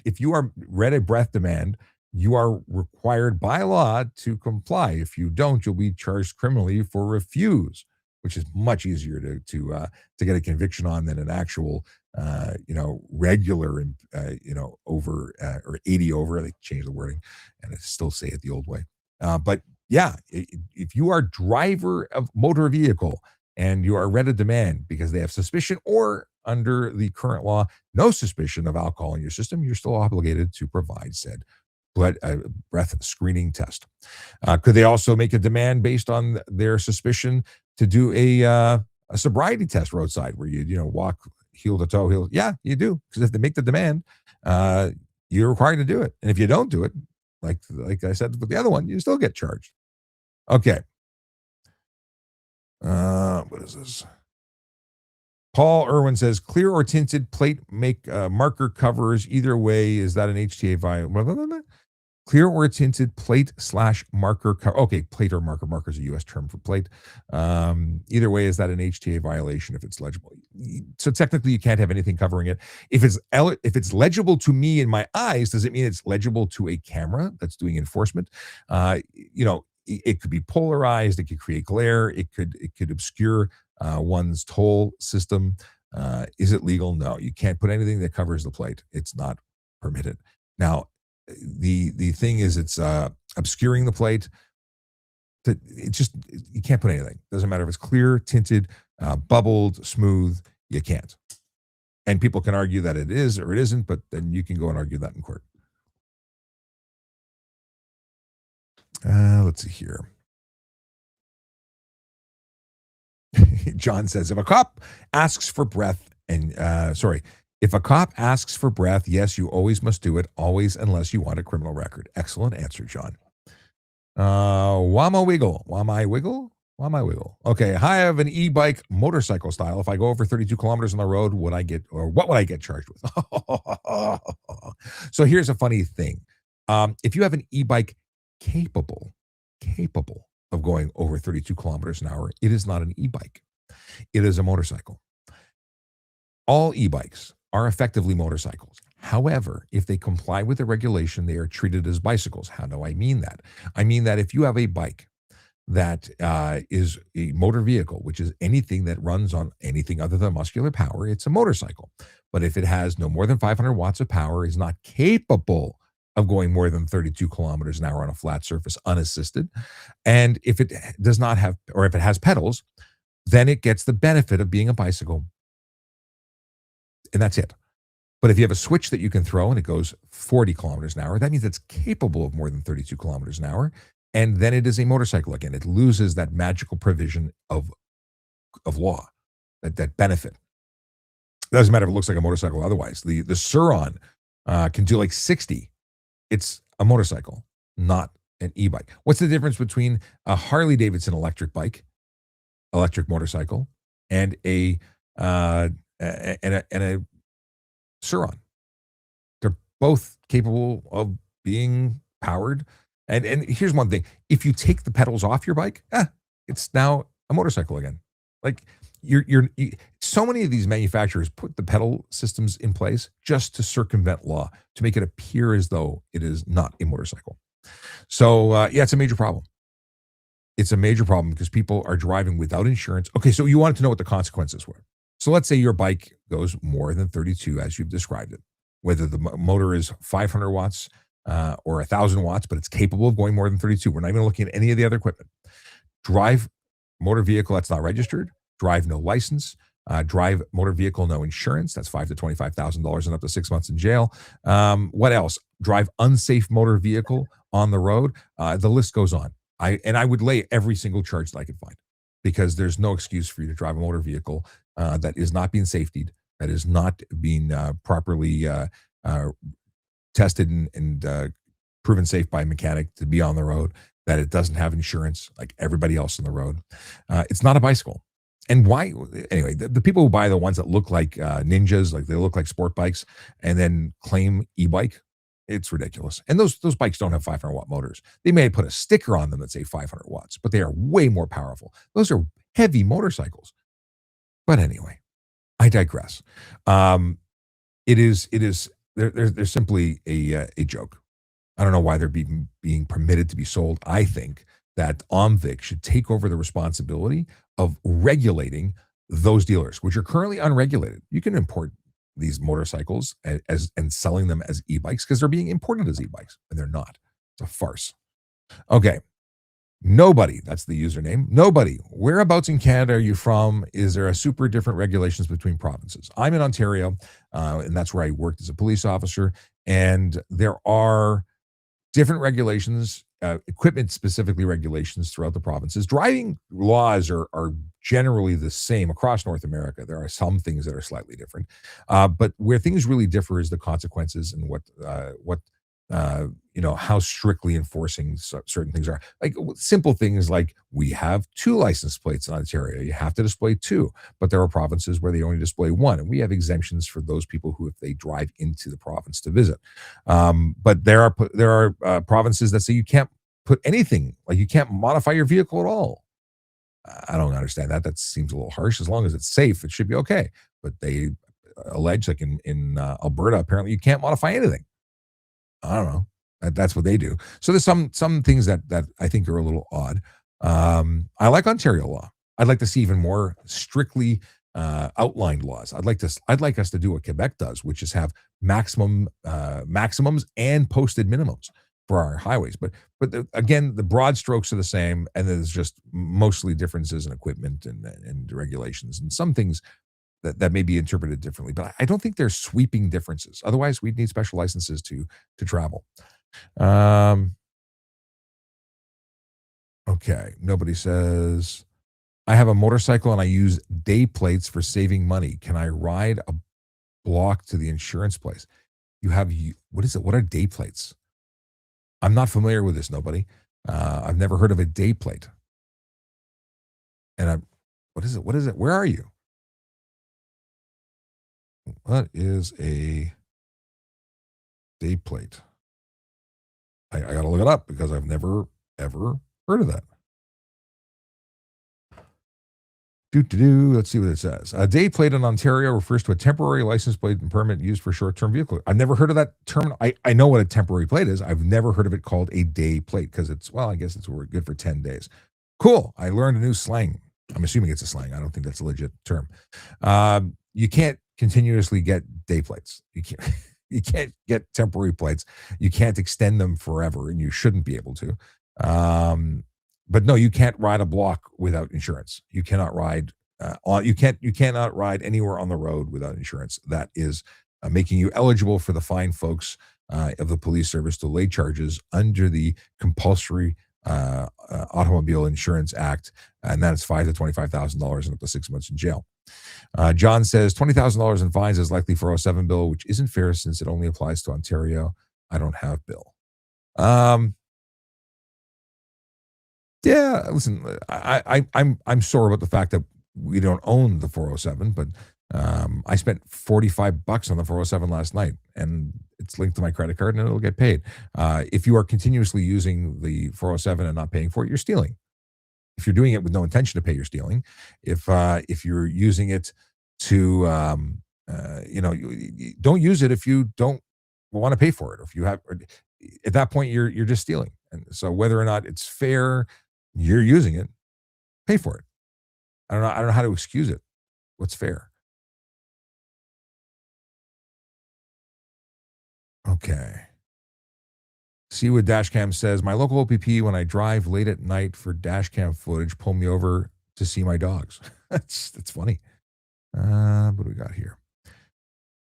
[SPEAKER 2] read a breath demand, you are required by law to comply. If you don't, you'll be charged criminally for refuse, which is much easier to get a conviction on than an actual regular over or 80 over. They change the wording and I still say it the old way. But yeah, if you are driver of motor vehicle and you are read a demand because they have suspicion or under the current law, no suspicion of alcohol in your system, you're still obligated to provide said breath screening test. Could they also make a demand based on their suspicion to do a sobriety test roadside where you walk heel to toe, heel? Yeah, you do, because if they make the demand, uh, you're required to do it, and if you don't do it, like I said with the other one, you still get charged. Okay, what is this? Paul Irwin says clear or tinted plate make marker covers either way. Is that an HTA violation? Clear or tinted plate slash marker. Okay, plate or marker. Marker is a U.S. term for plate. Either way, is that an HTA violation if it's legible? So technically, you can't have anything covering it. If it's legible to me in my eyes, does it mean it's legible to a camera that's doing enforcement? It could be polarized. It could create glare. It could obscure one's toll system. Is it legal? No, you can't put anything that covers the plate. It's not permitted. Now, the thing is, it's obscuring the plate. You can't put anything. Doesn't matter if it's clear, tinted, bubbled, smooth. You can't. And people can argue that it is or it isn't, but then you can go and argue that in court. Let's see here. John says, if a cop asks for breath if a cop asks for breath, yes, you always must do it, always, unless you want a criminal record. Excellent answer, John. Wama Wiggle. Okay, I have an e-bike motorcycle style. If I go over 32 kilometers on the road, what would I get charged with? So here's a funny thing. If you have an e-bike capable of going over 32 kilometers an hour, it is not an e-bike. It is a motorcycle. All e-bikes are effectively motorcycles. However, if they comply with the regulation, they are treated as bicycles. How do I mean that? I mean that if you have a bike that is a motor vehicle, which is anything that runs on anything other than muscular power, it's a motorcycle. But if it has no more than 500 watts of power, is not capable of going more than 32 kilometers an hour on a flat surface unassisted, and if it does not have, or if it has pedals, then it gets the benefit of being a bicycle. And that's it. But if you have a switch that you can throw and it goes 40 kilometers an hour, that means it's capable of more than 32 kilometers an hour. And then it is a motorcycle again. It loses that magical provision of law, that benefit. It doesn't matter if it looks like a motorcycle otherwise. The Suron can do like 60. It's a motorcycle, not an e-bike. What's the difference between a Harley Davidson electric motorcycle, and a Suron? They're both capable of being powered. And here's one thing: if you take the pedals off your bike, it's now a motorcycle again. Like so many of these manufacturers put the pedal systems in place just to circumvent law, to make it appear as though it is not a motorcycle. So it's a major problem. It's a major problem because people are driving without insurance. Okay, so you wanted to know what the consequences were. So let's say your bike goes more than 32 as you've described it, whether the motor is 500 watts or 1,000 watts, but it's capable of going more than 32. We're not even looking at any of the other equipment. Drive motor vehicle that's not registered, drive no license, drive motor vehicle no insurance. That's $5,000 to $25,000 and up to 6 months in jail. What else? Drive unsafe motor vehicle on the road. The list goes on. I would lay every single charge that I could find, because there's no excuse for you to drive a motor vehicle that is not being safetied, that is not being properly tested and proven safe by a mechanic to be on the road, that it doesn't have insurance like everybody else on the road. It's not a bicycle. And why? Anyway, the people who buy the ones that look like ninjas, like they look like sport bikes, and then claim e-bike, it's ridiculous. And those bikes don't have 500 watt motors. They may put a sticker on them that say 500 watts, but they are way more powerful. Those are heavy motorcycles. But anyway, I digress. They're simply a joke. I don't know why they're being permitted to be sold. I think that OMVIC should take over the responsibility of regulating those dealers, which are currently unregulated. You can import these motorcycles and selling them as e-bikes because they're being imported as e-bikes, and they're not. It's a farce. Okay. Nobody, that's the username. Nobody. Whereabouts in Canada are you from? Is there a super different regulations between provinces? I'm in Ontario, and that's where I worked as a police officer. And there are different regulations, equipment specifically regulations throughout the provinces. Driving laws are generally the same across North America. There are some things that are slightly different, but where things really differ is the consequences and how strictly enforcing certain things are. Like simple things like we have two license plates in Ontario. You have to display two, but there are provinces where they only display one, and we have exemptions for those people who, if they drive into the province to visit. But there are provinces that say you can't put anything, like you can't modify your vehicle at all. I don't understand that. That seems a little harsh. As long as it's safe, it should be okay. But they allege, like in Alberta, apparently you can't modify anything. I don't know. That's what they do. So there's some things that I think are a little odd. I like Ontario law. I'd like to see even more strictly outlined laws. I'd like us to do what Quebec does, which is have maximums and posted minimums for our highways. Again, the broad strokes are the same, and there's just mostly differences in equipment and regulations, and some things that may be interpreted differently. But I don't think there's sweeping differences. Otherwise, we'd need special licenses to travel. Um, okay. Nobody says, I have a motorcycle and I use day plates for saving money. Can I ride a block to the insurance place? What is it? What are day plates? I'm not familiar with this, nobody. I've never heard of a day plate. And what is it? What is it? Where are you? What is a day plate? I got to look it up because I've never, ever heard of that. Let's see what it says. A day plate in Ontario refers to a temporary license plate and permit used for short-term vehicle. I've never heard of that term. I know what a temporary plate is. I've never heard of it called a day plate because I guess it's good for 10 days. Cool. I learned a new slang. I'm assuming it's a slang. I don't think that's a legit term. You can't continuously get day plates. You can't. You can't get temporary plates. You can't extend them forever, and you shouldn't be able to. But no, you can't ride a block without insurance. You cannot ride you cannot ride anywhere on the road without insurance. That is making you eligible for the fine folks of the police service to lay charges under the compulsory Automobile Insurance Act, and that is $5,000 to $25,000 and up to 6 months in jail. John says $20,000 in fines is likely for 07 bill, which isn't fair since it only applies to Ontario. I don't have bill. Yeah, listen, I'm sore about the fact that we don't own the 407, but I spent $45 on the 407 last night, and it's linked to my credit card, and it'll get paid. If you are continuously using the 407 and not paying for it, you're stealing. If you're doing it with no intention to pay, you're stealing. If you're using it to, don't use it if you don't want to pay for it. Or if you have, at that point, you're just stealing. And so whether or not it's fair, you're using it, pay for it. I don't know how to excuse it. What's fair? Okay. See what Dashcam says. My local OPP, when I drive late at night for Dashcam footage, pull me over to see my dogs. That's funny. What do we got here?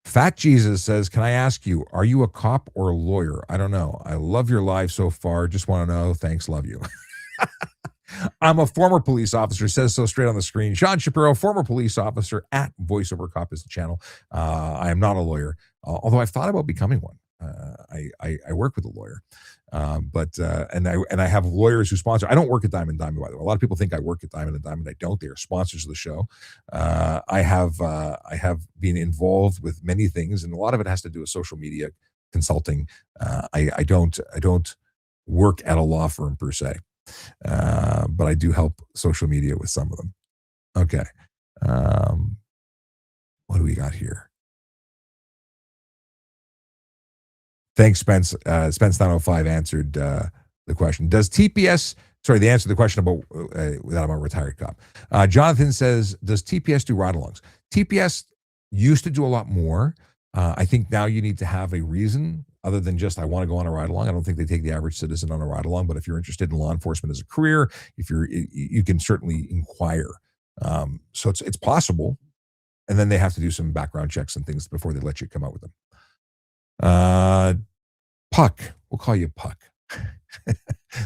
[SPEAKER 2] Fat Jesus says, can I ask you, are you a cop or a lawyer? I don't know. I love your live so far. Just want to know. Thanks. Love you. I'm a former police officer. Says so straight on the screen. Sean Shapiro, former police officer at VoiceOver Cop is the channel. I am not a lawyer, although I've thought about becoming one. I work with a lawyer, and I have lawyers who sponsor. I don't work at Diamond by the way. A lot of people think I work at Diamond. I don't. They are sponsors of the show. I have been involved with many things, and a lot of it has to do with social media consulting. I don't work at a law firm per se, but I do help social media with some of them. Okay, what do we got here? Thanks, Spence. Spence 905 answered the question. Does TPS, the answer to the question about that I'm a retired cop. Jonathan says, does TPS do ride-alongs? TPS used to do a lot more. I think now you need to have a reason other than just I want to go on a ride along. I don't think they take the average citizen on a ride along. But if you're interested in law enforcement as a career, if you can certainly inquire. So it's possible, and then they have to do some background checks and things before they let you come out with them. Puck, we'll call you Puck.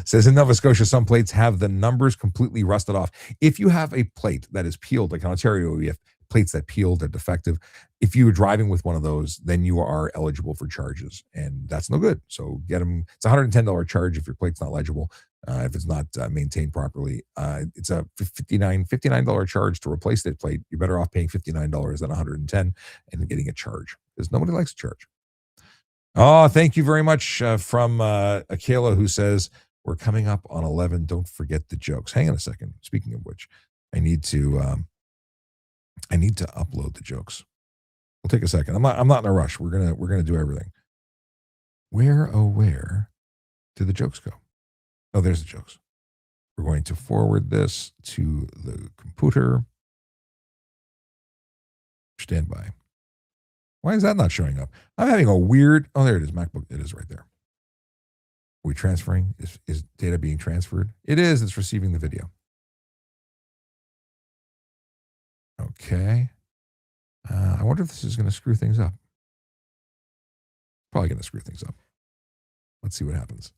[SPEAKER 2] Says in Nova Scotia, some plates have the numbers completely rusted off. If you have a plate that is peeled, like in Ontario, we have plates that peeled, they're defective. If you were driving with one of those, then you are eligible for charges, and that's no good. So get them. It's a $110 charge if your plate's not legible, if it's not maintained properly. It's a $59 charge to replace that plate. You're better off paying $59 than $110 and getting a charge because nobody likes a charge. Oh, thank you very much from Akela, who says, we're coming up on 11. Don't forget the jokes. Hang on a second. Speaking of which, I need to upload the jokes. We'll take a second. I'm not in a rush. We're gonna do everything. Where did the jokes go? Oh, there's the jokes. We're going to forward this to the computer. Stand by. Why is that not showing up? I'm having a weird. Oh, there it is. MacBook. It is right there. Are we transferring? Is data being transferred? It is. It's receiving the video. Okay. I wonder if this is going to screw things up. Probably going to screw things up. Let's see what happens.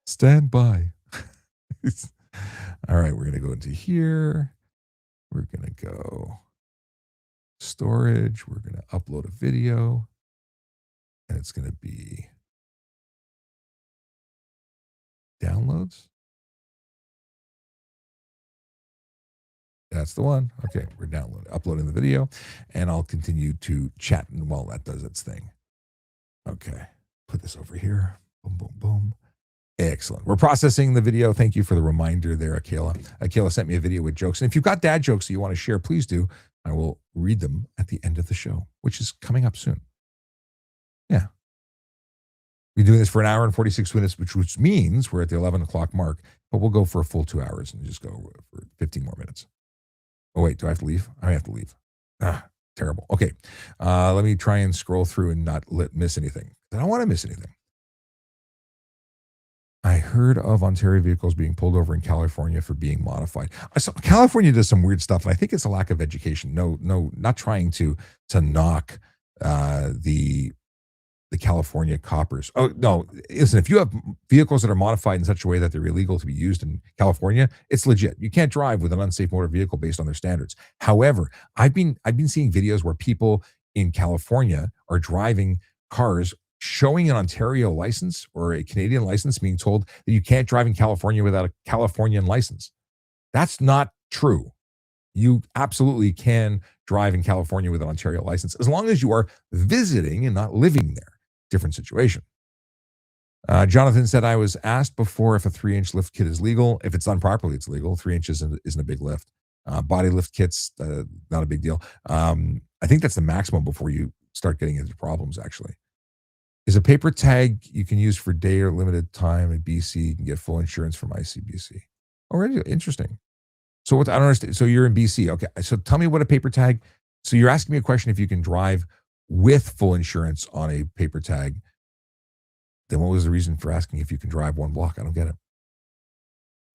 [SPEAKER 2] Stand by. All right. We're going to go into here. We're going to go storage. We're going to upload a video. And it's going to be downloads. That's the one. Okay, we're uploading the video, and I'll continue to chat while that does its thing. Okay, put this over here. Boom, boom, boom. Excellent. We're processing the video. Thank you for the reminder there, Akela. Akela sent me a video with jokes. And if you've got dad jokes that you want to share, please do. I will read them at the end of the show, which is coming up soon. Yeah. We're doing this for an hour and 46 minutes, which means we're at the 11 o'clock mark, but we'll go for a full 2 hours and just go for 15 more minutes. Oh, wait, do I have to leave? I have to leave. Terrible. Okay. Let me try and scroll through and not miss anything. I don't want to miss anything. I heard of Ontario vehicles being pulled over in California for being modified. So California does some weird stuff, and I think it's a lack of education. No, not trying to knock the California coppers. Oh, no, listen, if you have vehicles that are modified in such a way that they're illegal to be used in California, it's legit. You can't drive with an unsafe motor vehicle based on their standards. However, I've been seeing videos where people in California are driving cars showing an Ontario license or a Canadian license, being told that you can't drive in California without a Californian license. That's not true. You absolutely can drive in California with an Ontario license as long as you are visiting and not living there. Different situation. Jonathan said, I was asked before if a 3-inch lift kit is legal. If it's done properly, it's legal. 3 inches isn't a big lift. Body lift kits, not a big deal. I think that's the maximum before you start getting into problems, actually. Is a paper tag you can use for day or limited time at BC. You can get full insurance from ICBC. Already interesting. So what I don't understand. So you're in BC. Okay. So tell me what a paper tag. So you're asking me a question if you can drive with full insurance on a paper tag. Then what was the reason for asking if you can drive one block? I don't get it.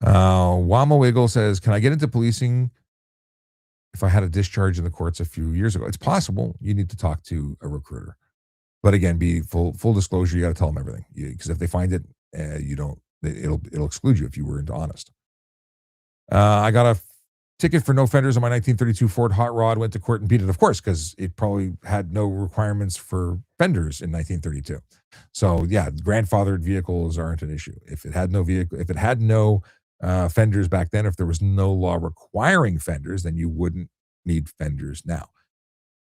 [SPEAKER 2] Wama Wiggle says, can I get into policing if I had a discharge in the courts a few years ago? It's possible. You need to talk to a recruiter. But again, be full disclosure. You got to tell them everything, because if they find it, it'll exclude you if you weren't honest. I got a ticket for no fenders on my 1932 Ford Hot Rod. Went to court and beat it, of course, because it probably had no requirements for fenders in 1932. So yeah, grandfathered vehicles aren't an issue. If it had no fenders back then, if there was no law requiring fenders, then you wouldn't need fenders now.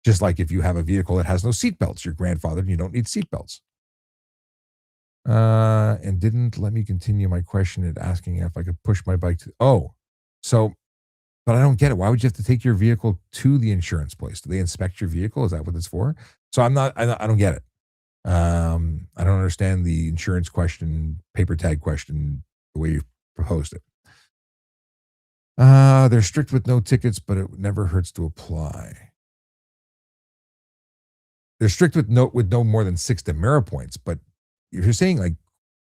[SPEAKER 2] Just like if you have a vehicle that has no seatbelts, you're grandfathered and you don't need seatbelts. And didn't let me continue my question at asking if I could push my bike to. But I don't get it. Why would you have to take your vehicle to the insurance place? Do they inspect your vehicle? Is that what it's for? So I don't get it. I don't understand the insurance question, paper tag question, the way you proposed it. They're strict with no tickets, but it never hurts to apply. They're strict with no more than 6 demerit points, but if you're saying like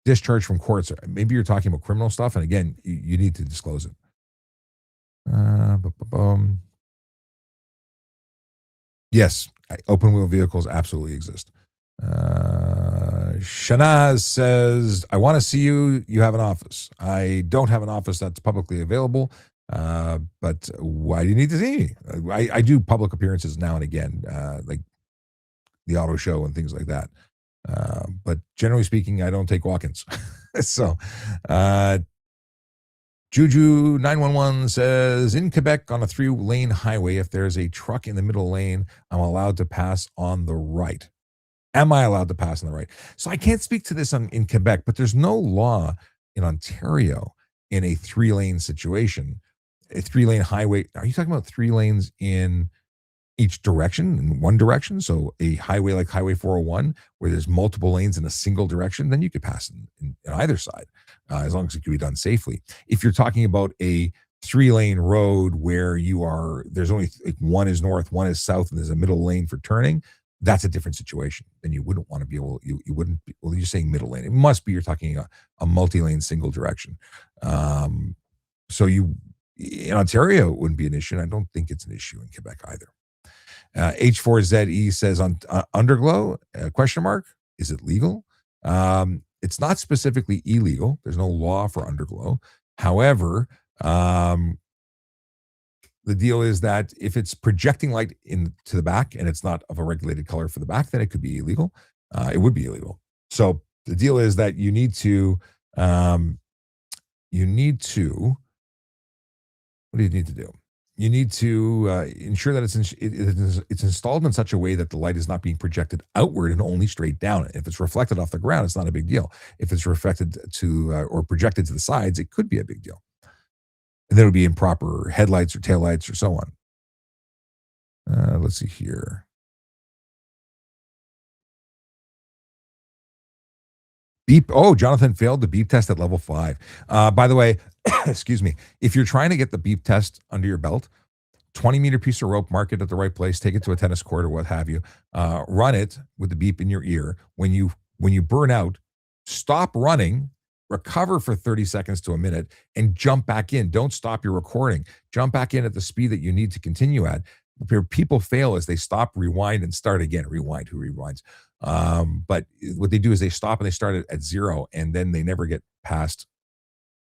[SPEAKER 2] discharge from courts, maybe you're talking about criminal stuff, and again, you need to disclose it. Yes, open wheel vehicles absolutely exist. Shanaz says, I want to see you. You have an office. I don't have an office that's publicly available, but why do you need to see me? I do public appearances now and again, like the auto show and things like that. But generally speaking, I don't take walk-ins. So, Juju 911 says, in Quebec on a 3-lane highway, if there's a truck in the middle lane, I'm allowed to pass on the right. Am I allowed to pass on the right? So I can't speak to this in Quebec, but there's no law in Ontario in a 3-lane situation. A 3-lane highway. Are you talking about 3 lanes in each direction, in one direction? So a highway like Highway 401, where there's multiple lanes in a single direction, then you could pass in either side, as long as it can be done safely. If you're talking about a 3-lane road where there's only like one is north, one is south, and there's a middle lane for turning, that's a different situation. Then you wouldn't want to be able, you wouldn't be, well, you're saying middle lane. It must be, you're talking a multi-lane single direction. So in Ontario, it wouldn't be an issue. And I don't think it's an issue in Quebec either. H4ZE says on underglow, question mark, is it legal? It's not specifically illegal. There's no law for underglow. However, the deal is that if it's projecting light into the back and it's not of a regulated color for the back, then it could be illegal. It would be illegal. So the deal is that you need to, what do you need to do? You need to ensure that it's installed in such a way that the light is not being projected outward and only straight down. If it's reflected off the ground, it's not a big deal. If it's reflected to or projected to the sides, it could be a big deal. And then it would be improper headlights or taillights or so on. Let's see here. Beep. Oh, Jonathan failed the beep test at level 5. By the way, excuse me. If you're trying to get the beep test under your belt, 20-meter piece of rope, mark it at the right place, take it to a tennis court or what have you. Run it with the beep in your ear. When you burn out, stop running, recover for 30 seconds to a minute, and jump back in. Don't stop your recording. Jump back in at the speed that you need to continue at. Where people fail is they stop, rewind, and start again. Rewind, who rewinds? But what they do is they stop and they start at 0, and then they never get past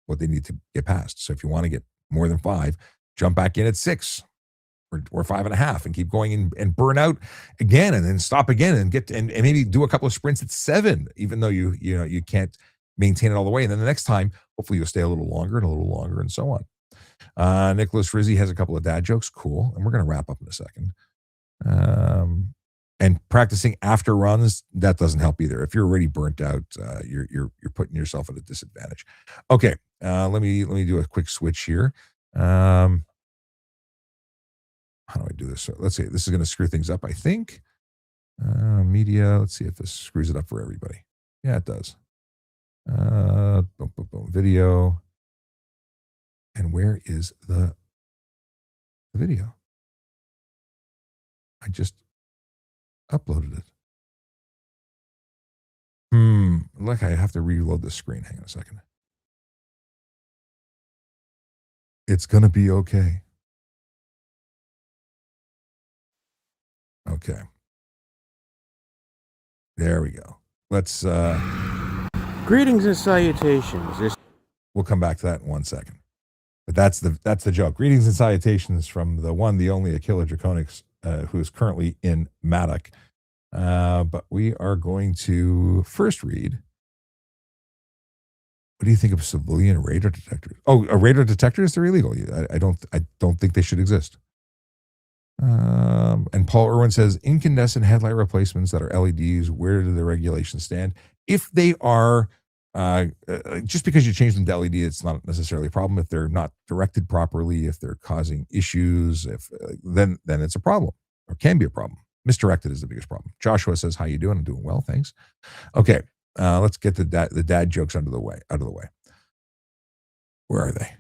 [SPEAKER 2] what they need to get past. So if you want to get more than 5, jump back in at 6 or 5.5 and keep going and burn out again, and then stop again and and maybe do a couple of sprints at 7, even though you can't maintain it all the way. And then the next time, hopefully you'll stay a little longer and so on. Nicholas Rizzi has a couple of dad jokes. Cool. And we're going to wrap up in a second. And practicing after runs, that doesn't help either. If you're already burnt out, you're putting yourself at a disadvantage. Okay. Let me do a quick switch here. How do I do this? So let's see. This is going to screw things up, I think. Media. Let's see if this screws it up for everybody. Yeah, it does. Boom, boom, boom. Video. And where is the video? I just uploaded it. Look, I have to reload the screen. Hang on a second. It's going to be okay. Okay. There we go. Let's
[SPEAKER 1] Greetings and salutations.
[SPEAKER 2] We'll come back to that in 1 second. But that's the joke. Greetings and salutations from the one, the only Aquila Draconix, who is currently in Maddock. But we are going to first read. What do you think of civilian radar detectors? Oh, radar detectors, they're illegal. I don't think they should exist. And Paul Irwin says incandescent headlight replacements that are LEDs, where do the regulations stand? If they are just because you change them to LED, it's not necessarily a problem. If they're not directed properly, if they're causing issues, then it's a problem, or can be a problem. Misdirected is the biggest problem. Joshua says, "How you doing?" I'm doing well, thanks. Okay, let's get the dad jokes out of the way. Where are they?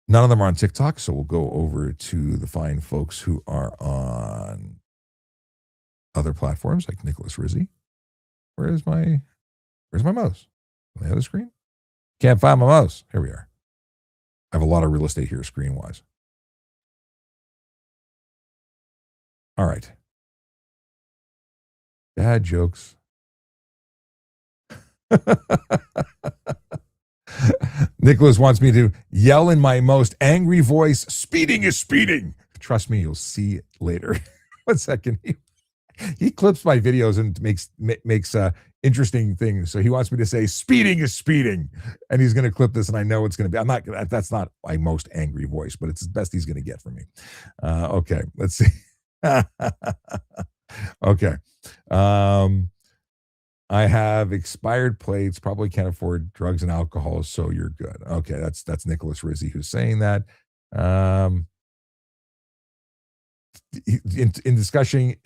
[SPEAKER 2] None of them are on TikTok, so we'll go over to the fine folks who are on other platforms like Nicholas Rizzi. Where is my Where's my mouse? On the other screen? Can't find my mouse. Here we are. I have a lot of real estate here screen-wise. All right. Dad jokes. Nicholas wants me to yell in my most angry voice, speeding is speeding. Trust me, you'll see it later. 1 second. He clips my videos and makes interesting things. So he wants me to say speeding is speeding, and he's going to clip this, and I know it's going to be. That's not my most angry voice, but it's the best he's going to get from me. Okay, let's see. Okay. I have expired plates, probably can't afford drugs and alcohol, so you're good. Okay, that's Nicholas Rizzi who's saying that. In discussing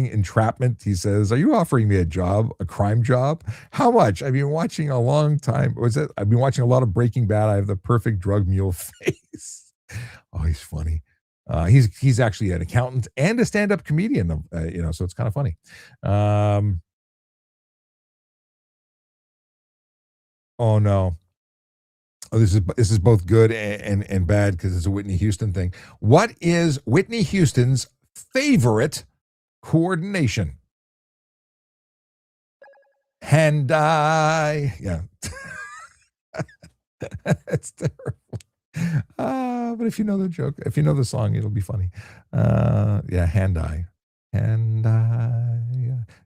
[SPEAKER 2] entrapment, he says, "Are you offering me a job, a crime job? How much? I've been watching a long time. I've been watching a lot of Breaking Bad. I have the perfect drug mule face." Oh, he's funny. He's actually an accountant and a stand-up comedian. So it's kind of funny. Oh no. Oh, this is both good and bad because it's a Whitney Houston thing. What is Whitney Houston's favorite coordination? Hand eye. Yeah. It's terrible. But if you know the joke, if you know the song, it'll be funny. Yeah, hand eye. Hand eye.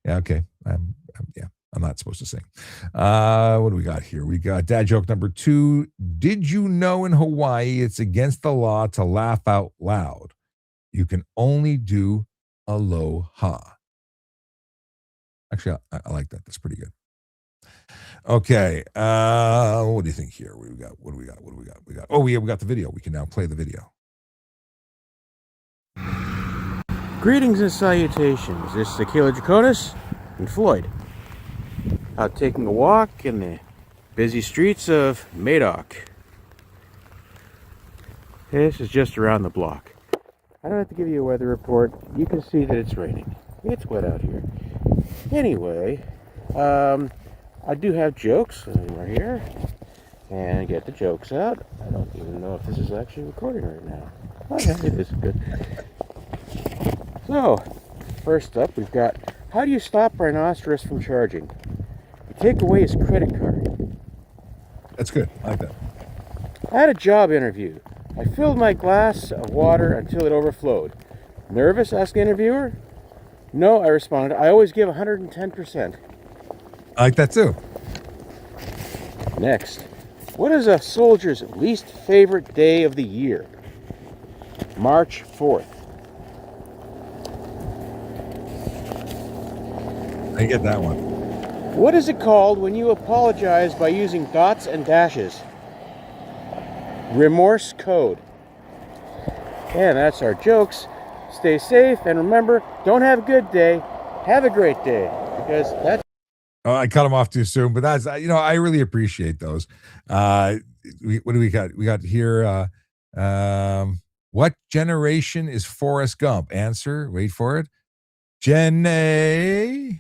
[SPEAKER 2] Yeah, okay. Yeah. I'm not supposed to sing. What do we got here? We got dad joke number 2. Did you know in Hawaii it's against the law to laugh out loud? You can only do aloha. Actually, I like that. That's pretty good. Okay. What do you think here? What do we got? Oh, we got the video. We can now play the video.
[SPEAKER 1] Greetings and salutations. This is Akila Draconis and Floyd. Out taking a walk in the busy streets of Madoc. This is just around the block. I don't have to give you a weather report. You can see that it's raining. It's wet out here. Anyway, I do have jokes right here. And get the jokes out. I don't even know if this is actually recording right now. Okay, it is good. So, first up, we've got, how do you stop rhinoceros from charging? You take away his credit card.
[SPEAKER 2] That's good. I like that.
[SPEAKER 1] I had a job interview. I filled my glass of water until it overflowed. Nervous? Asked the interviewer. No, I responded. I always give 110%.
[SPEAKER 2] I like that too.
[SPEAKER 1] Next. What is a soldier's least favorite day of the year? March 4th.
[SPEAKER 2] I get that one.
[SPEAKER 1] What is it called when you apologize by using dots and dashes? Remorse code. And that's our jokes. Stay safe, and remember, don't have a good day, have a great day, because that's...
[SPEAKER 2] Oh, I cut him off too soon, but that's, I really appreciate those. What do we got? We got here, what generation is Forrest Gump? Answer, wait for it. Gen A.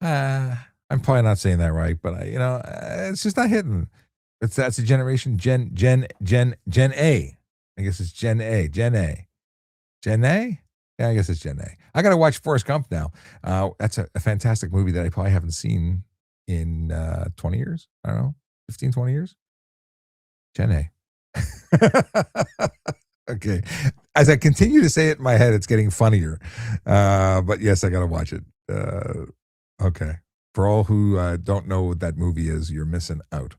[SPEAKER 2] I'm probably not saying that right, but it's just not hitting. That's a generation. Gen A. I guess it's Gen A. Gen A. Gen A? Yeah, I guess it's Gen A. I got to watch Forrest Gump now. That's a fantastic movie that I probably haven't seen in 20 years. I don't know, 15, 20 years. Gen A. Okay. As I continue to say it in my head, it's getting funnier. But yes, I got to watch it. Okay. For all who don't know what that movie is, you're missing out.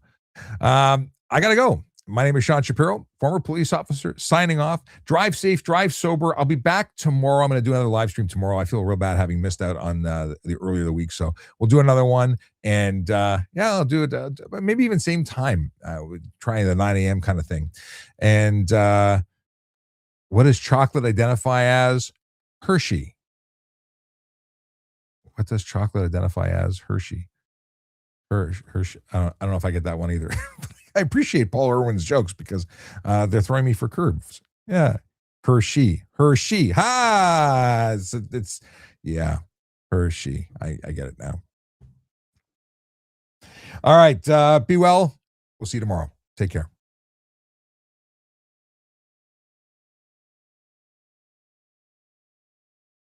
[SPEAKER 2] I got to go. My name is Sean Shapiro, former police officer, signing off. Drive safe, drive sober. I'll be back tomorrow. I'm going to do another live stream tomorrow. I feel real bad having missed out on the earlier of the week. So we'll do another one. And I'll do it maybe even same time, trying the 9 a.m. kind of thing. And what does chocolate identify as? Hershey. What does chocolate identify as? Hershey. Hershey. I don't know if I get that one either. I appreciate Paul Irwin's jokes because they're throwing me for curves. Yeah. Hershey. Ha! It's yeah. Her, she. I get it now. All right. Be well. We'll see you tomorrow. Take care.